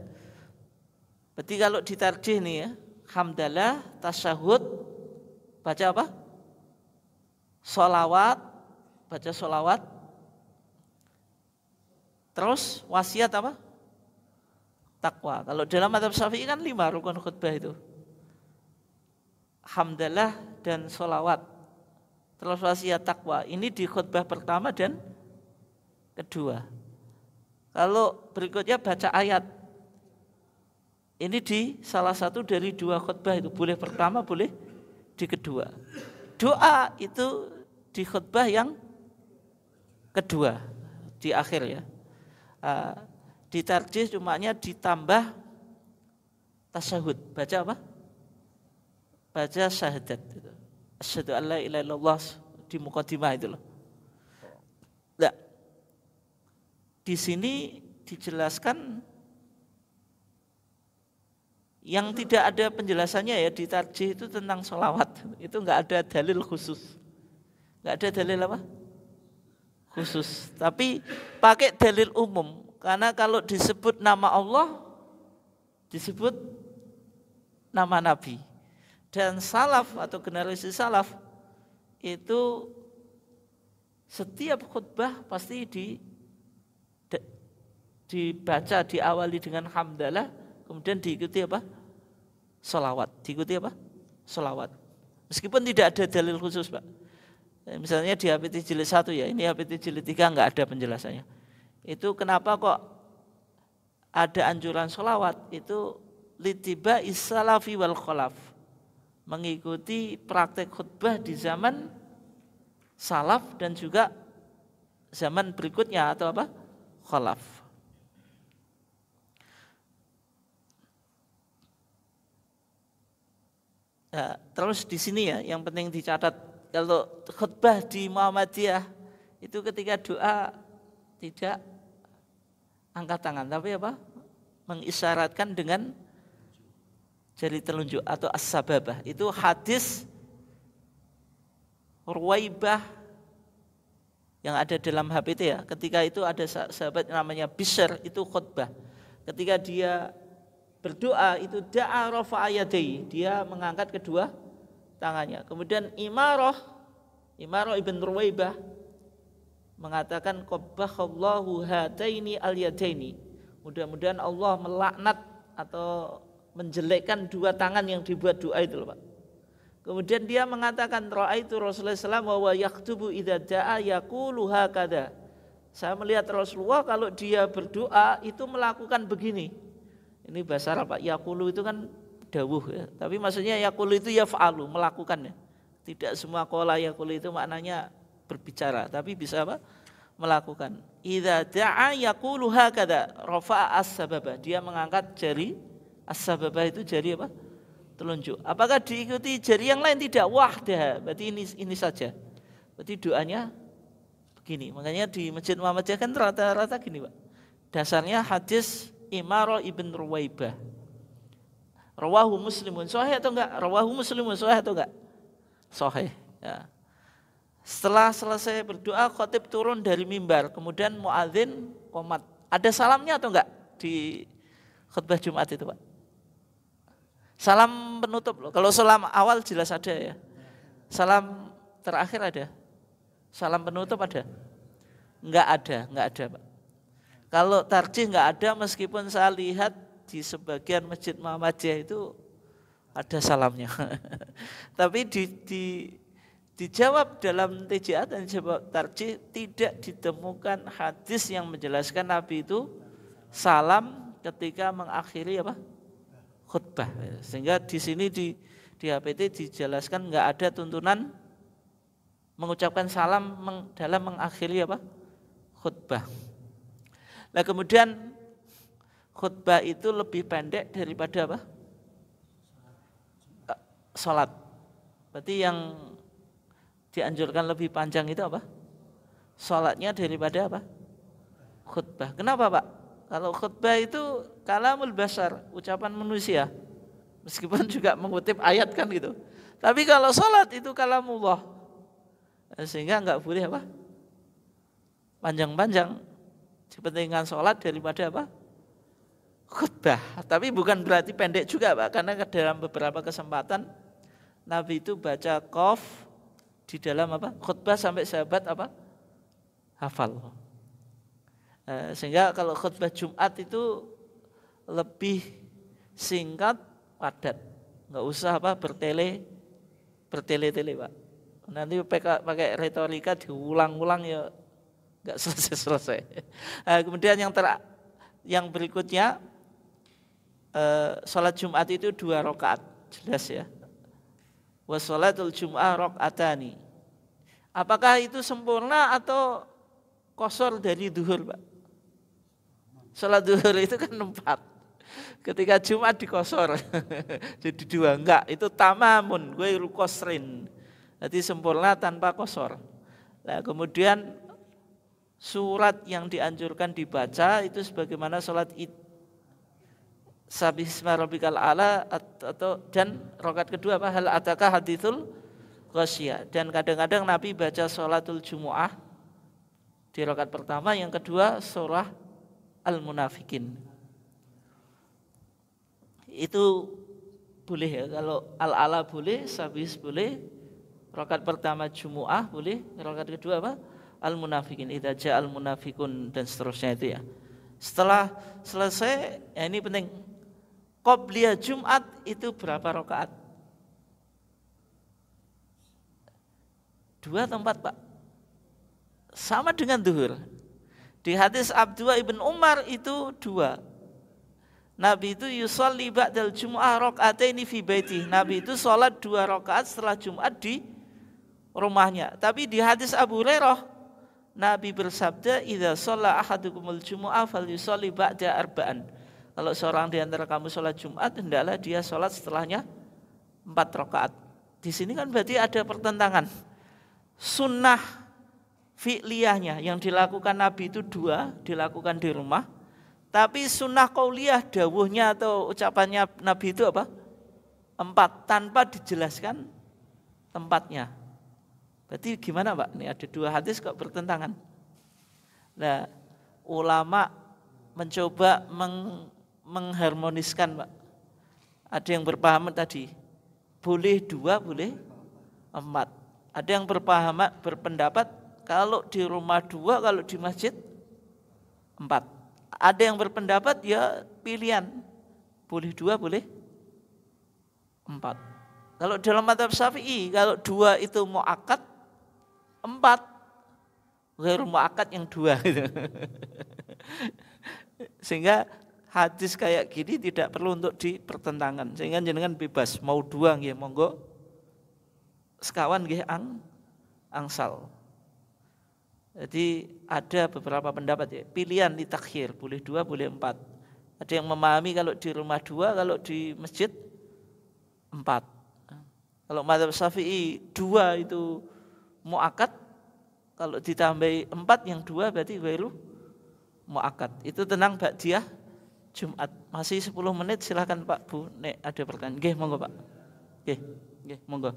Berarti kalau ditarjih nih ya, hamdalah, tasyahud, baca apa? Sholawat, baca sholawat. Terus wasiat apa? Takwa. Kalau dalam mazhab Syafi'i kan 5 rukun khutbah itu. Hamdalah dan sholawat. Terus wasiat takwa. Ini di khutbah pertama dan kedua. Kalau berikutnya baca ayat. Ini di salah satu dari 2 khutbah itu. Boleh pertama, boleh di kedua. Doa itu di khutbah yang kedua, di akhir ya. Ditarjih cumanya ditambah tasyahud. Baca apa? Baca syahadat. Asyhadu an la ilaha illallah di muqaddimah itu loh. Nah, di sini dijelaskan yang tidak ada penjelasannya ya di tarjih itu tentang sholawat. Itu enggak ada dalil khusus. Enggak ada dalil apa? Khusus. Tapi pakai dalil umum. Karena kalau disebut nama Allah, disebut nama Nabi. Dan salaf atau generasi salaf itu setiap khutbah pasti dibaca, diawali dengan hamdalah, kemudian diikuti apa? Sholawat. Diikuti apa? Sholawat. Meskipun tidak ada dalil khusus, Pak. Misalnya di HPT jilid 1 ya, ini HPT jilid 3 enggak ada penjelasannya. Itu kenapa kok ada anjuran sholawat? Itu litiba is-salafi wal kholaf, mengikuti praktek khutbah di zaman salaf dan juga zaman berikutnya atau apa? Kholaf. Nah, terus di sini ya yang penting dicatat, kalau khutbah di Muhammadiyah itu ketika doa tidak angkat tangan, tapi apa? Mengisyaratkan dengan jari telunjuk atau as-sababah. Itu hadis Ruwaibah yang ada dalam HPT ya. Ketika itu ada sahabat namanya Bishr, itu khutbah. Ketika dia berdoa itu da'a rafa'a yadayhi, dia mengangkat kedua tangannya. Kemudian Imarah ibn Ruwaibah mengatakan qabbahallahu hataini al-yadaini. Mudah-mudahan Allah melaknat atau menjelekkan dua tangan yang dibuat doa itu loh, Pak. Kemudian dia mengatakan ra'aitu Rasulullah SAW wa huwa yaktubu idza da'a yaqulu hakadha. Saya melihat Rasulullah kalau dia berdoa itu melakukan begini. Ini bahasa Arab, Pak. Yaqulu itu kan dawuh ya. Tapi maksudnya yaqulu itu yaf'alu, melakukan ya. Tidak semua qala yaqulu itu maknanya berbicara, tapi bisa apa? Melakukan. Idza da'a yaqulu hakadha, rafa'a as-sababa. Dia mengangkat jari as-sababah, itu jari apa? Telunjuk. Apakah diikuti jari yang lain? Tidak. Wahdah. Berarti ini saja. Berarti doanya begini. Makanya di Masjid Muhammadiyah kan rata-rata gini, Pak. Dasarnya hadis Imarah ibn Ruwaibah. Rawahu Muslimun. Sahih atau enggak? Rawahu Muslimun. Sahih atau enggak? Sahih. Ya. Setelah selesai berdoa, khatib turun dari mimbar. Kemudian muadzin qomat. Ada salamnya atau enggak di khutbah Jumat itu, Pak? Salam penutup loh. Kalau salam awal jelas ada ya. Salam terakhir ada. Salam penutup ada? Enggak ada, Pak. Kalau tarjih enggak ada, meskipun saya lihat di sebagian Masjid Muhammadiyah itu ada salamnya. Tapi dijawab dalam TJA dan jawab tarjih tidak ditemukan hadis yang menjelaskan Nabi itu salam ketika mengakhiri apa? Khutbah. Sehingga di sini di HPT dijelaskan enggak ada tuntunan mengucapkan salam dalam mengakhiri apa? Khutbah. Nah, kemudian khutbah itu lebih pendek daripada apa? Salat. Berarti yang dianjurkan lebih panjang itu apa? Salatnya daripada apa? Khutbah. Kenapa, Pak? Kalau khutbah itu kalamul basar, ucapan manusia. Meskipun juga mengutip ayat kan gitu. Tapi kalau salat itu kalamullah. Sehingga enggak boleh apa? Panjang-panjang. Kepentingan salat daripada apa? Khutbah. Tapi bukan berarti pendek juga, Pak, karena dalam beberapa kesempatan Nabi itu baca qaf di dalam apa? Khutbah sampai sahabat apa? Hafal. Sehingga kalau khutbah Jumat itu lebih singkat, padat, nggak usah apa bertele-tele, Pak. Nanti pakai retorika diulang-ulang ya nggak selesai-selesai. Kemudian yang berikutnya sholat Jumat itu 2 rakaat, jelas ya. Wa sholatul Jum'ah rakaatani. Apakah itu sempurna atau qasar dari duhur, Pak? Sholat duhur itu kan 4. Ketika Jumat dikosor jadi 2, enggak, itu tamamun ghairu qasrin. Jadi sempurna tanpa qasar. Nah, kemudian surat yang dianjurkan dibaca itu sebagaimana sholat Id, Sabbihisma rabbikal a'la, atau dan rakaat kedua apa? Hal ataka hadithul ghasyiyah. Dan kadang-kadang Nabi baca sholatul Jumu'ah di rakaat pertama, yang kedua surah Al-Munafikin. Itu boleh ya. Kalau al-ala boleh, sabis boleh. Rakaat pertama Jumu'ah boleh. Rakaat kedua apa? Al-munafikin. Idza ja'al munafikun dan seterusnya itu ya. Setelah selesai, ya ini penting. Qobliyah Jumat itu berapa rakaat? 2 atau 4, Pak? Sama dengan duhur. Di hadis Abdullah ibn Umar itu 2. Nabi itu yusolli ba'dal jum'ah rakaataini fi baiti. Nabi itu sholat 2 rakaat setelah Jumat di rumahnya. Tapi di hadis Abu Hurairah, Nabi bersabda, idza shalla ahadukumul jumu'ah falyusolli ba'da arba'an. Kalau seorang di antara kamu sholat Jumat, hendaklah dia sholat setelahnya 4 rakaat. Di sini kan berarti ada pertentangan. Sunnah fi'liyahnya yang dilakukan Nabi itu 2, dilakukan di rumah. Tapi sunnah qauliyah, dawuhnya atau ucapannya Nabi itu apa? 4, tanpa dijelaskan tempatnya. Berarti gimana, Pak? Ini ada 2 hadis kok bertentangan. Nah, ulama mencoba mengharmoniskan, Pak. Ada yang berpaham tadi, boleh 2, boleh 4. Ada yang berpendapat kalau di rumah 2, kalau di masjid 4. Ada yang berpendapat ya pilihan, boleh 2, boleh 4. Kalau dalam mazhab Syafi'i, kalau 2 itu muakkad, 4 ghairu muakkad yang 2 gitu. Sehingga hadis kayak gini tidak perlu untuk dipertentangkan. Sehingga jenengan bebas mau 2 nggih monggo, sekawan nggih angsal. Jadi ada beberapa pendapat ya, pilihan di takhir, boleh 2, boleh 4. Ada yang memahami kalau di rumah 2, kalau di masjid 4. Kalau mazhab Syafi'i 2 itu muakkad, kalau ditambahi 4 yang 2 berarti ghairu muakkad. Itu tenang ba'diyah Jumat. Masih 10 menit, silakan Pak Bu, nek ada pertanyaan. Nggih, monggo Pak. Nggih, monggo.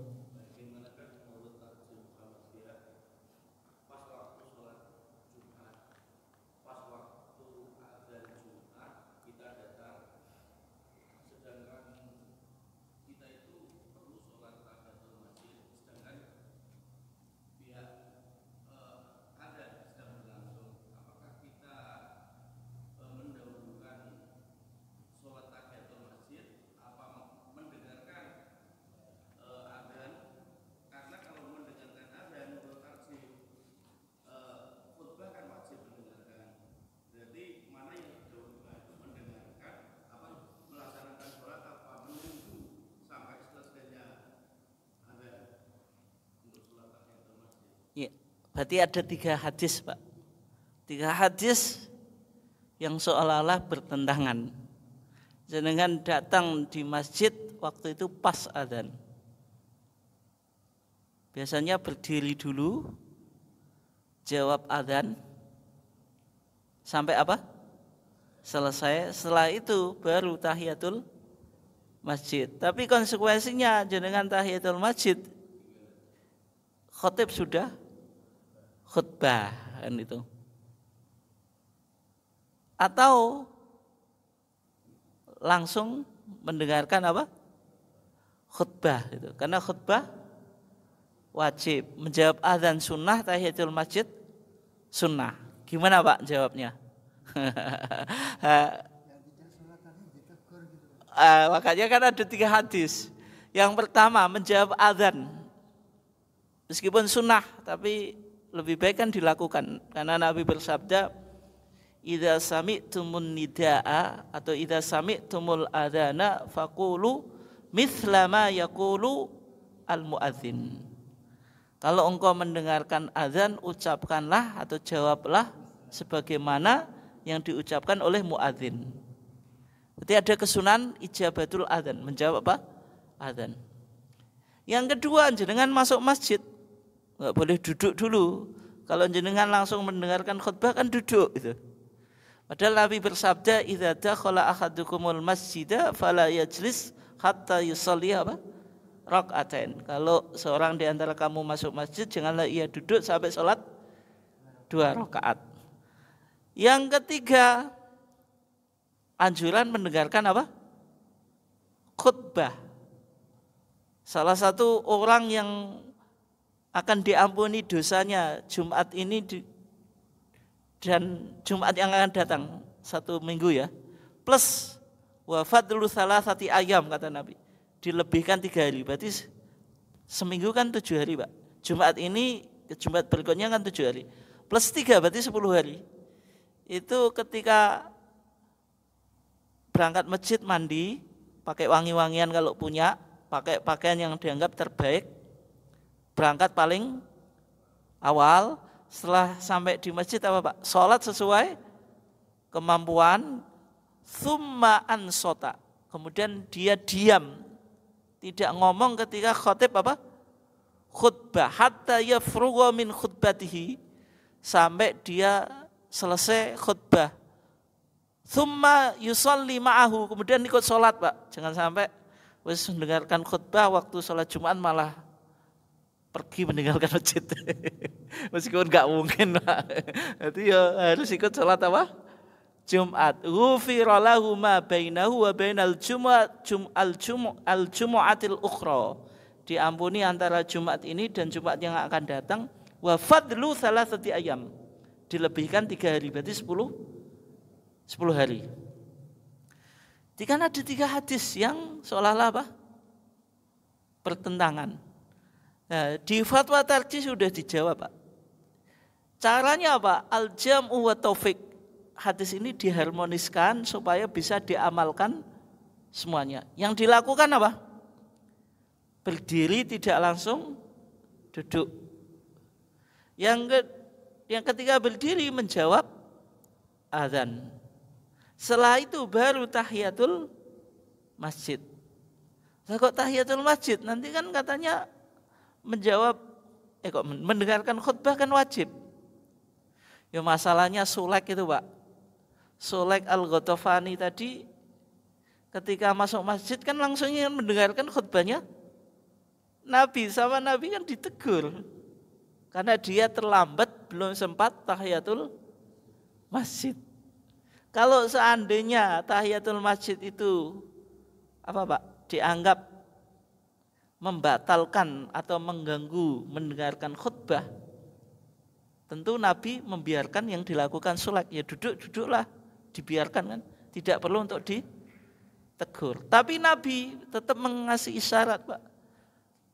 Ya, berarti ada 3 hadis, Pak. 3 hadis yang seolah-olah bertentangan. Jenengan datang di masjid waktu itu pas adzan. Biasanya berdiri dulu, jawab adzan sampai apa? Selesai. Setelah itu baru tahiyatul masjid. Tapi konsekuensinya jenengan tahiyatul masjid, khatib sudah khutbah kan itu. Atau langsung mendengarkan apa? Khutbah itu. Karena khutbah wajib. Menjawab azan sunnah, tahiyatul masjid sunnah. Gimana Pak jawabnya? Makanya kan ada 3 hadis. Yang pertama menjawab azan, meskipun sunnah tapi lebih baik kan dilakukan, karena Nabi bersabda, idza sami'tumun nidaa atau idza sami'tumul adzana faqulu mithla ma yaqulu al muadzin. Kalau engkau mendengarkan azan, ucapkanlah atau jawablah sebagaimana yang diucapkan oleh muadzin. Berarti ada kesunahan ijabatul adzan, menjawab apa? Adzan. Yang kedua, jenengan masuk masjid nggak boleh duduk dulu. Kalau jenengan langsung mendengarkan khutbah kan duduk gitu. Padahal Nabi bersabda, idza dakhala ahadukumul masjida fala yajlis hatta yusalli apa? Rakaatain. Kalau seorang di antara kamu masuk masjid, janganlah ia duduk sampai sholat 2 rakaat. Yang ketiga, anjuran mendengarkan apa? Khutbah. Salah satu orang yang akan diampuni dosanya Jumat ini dan Jumat yang akan datang 1 minggu ya. Plus wa fadlu salasati ayam kata Nabi. Dilebihkan 3 hari. Berarti seminggu kan 7 hari, Pak. Jumat ini ke Jumat berikutnya kan 7 hari. Plus 3 berarti 10 hari. Itu ketika berangkat masjid mandi, pakai wangi-wangian kalau punya, pakai pakaian yang dianggap terbaik, berangkat paling awal, setelah sampai di masjid apa Pak? Sholat sesuai kemampuan, thumma ansota, kemudian dia diam, tidak ngomong ketika khotib apa? Khutbah, hatta yafrugha min khutbatihi, sampai dia selesai khutbah. Thumma yusalli ma'ahu, kemudian ikut sholat Pak, jangan sampai wis mendengarkan khutbah waktu sholat Jumat malah pergi meninggalkan masjid. Meskipun gak mungkin Pak. Itu ya harus ikut sholat apa? Jumat. Ghufira lahu ma bainahu wa bainal jumu'atil ukhra. Diampuni antara Jumat ini dan Jumat yang akan datang. Wa fadlu salasati ayam. Dilebihkan 3 hari, berarti 10 hari. Jika ada 3 hadis yang seolah-olah apa? Bertentangan. Nah, di fatwa tarjih sudah dijawab Pak. Caranya apa? Al-jam'u wa taufik. Hadis ini diharmoniskan supaya bisa diamalkan semuanya. Yang dilakukan apa? Berdiri tidak langsung duduk. Yang ketiga berdiri menjawab azan. Setelah itu baru tahiyatul masjid. Nah, kok tahiyatul masjid? Nanti kan katanya menjawab, mendengarkan khutbah kan wajib. Ya masalahnya Sulaik itu Pak. Sulaik Al-Ghatafani tadi ketika masuk masjid kan langsung ingin mendengarkan khutbahnya Nabi, sama Nabi kan ditegur. Karena dia terlambat, belum sempat tahiyatul masjid. Kalau seandainya tahiyatul masjid itu apa Pak? Dianggap membatalkan atau mengganggu mendengarkan khutbah, tentu Nabi membiarkan yang dilakukan Sulaik. Ya duduklah, dibiarkan kan, tidak perlu untuk ditegur. Tapi Nabi tetap mengasih isyarat Pak.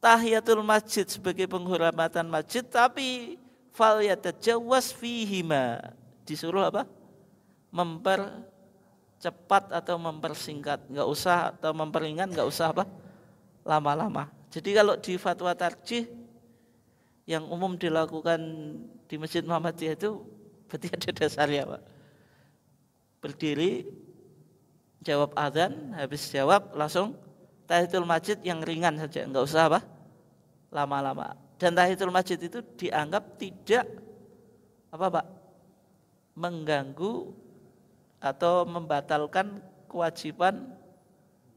Tahiyatul masjid sebagai penghormatan masjid, tapi fal yatajawwaz fihima, disuruh apa? Mempercepat atau mempersingkat, enggak usah, atau memperingan, enggak usah apa? Lama-lama. Jadi kalau di fatwa tarjih yang umum dilakukan di Masjid Muhammadiyah itu berarti ada dasarnya Pak. Berdiri, jawab azan, habis jawab langsung tahiyatul masjid yang ringan saja, enggak usah apa? Lama-lama. Dan tahiyatul masjid itu dianggap tidak apa Pak? Mengganggu atau membatalkan kewajiban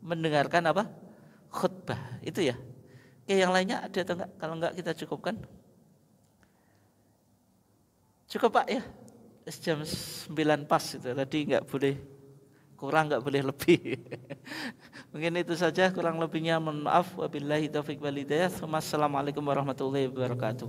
mendengarkan apa? Khutbah. Itu ya. Oke, yang lainnya ada atau enggak? Kalau enggak kita cukupkan. Cukup Pak ya. Jam 9 pas itu. Tadi enggak boleh kurang, enggak boleh lebih. Mungkin itu saja, kurang lebihnya mohon maaf. Wabillahi taufiq wal hidayah. Wassalamualaikum warahmatullahi wabarakatuh.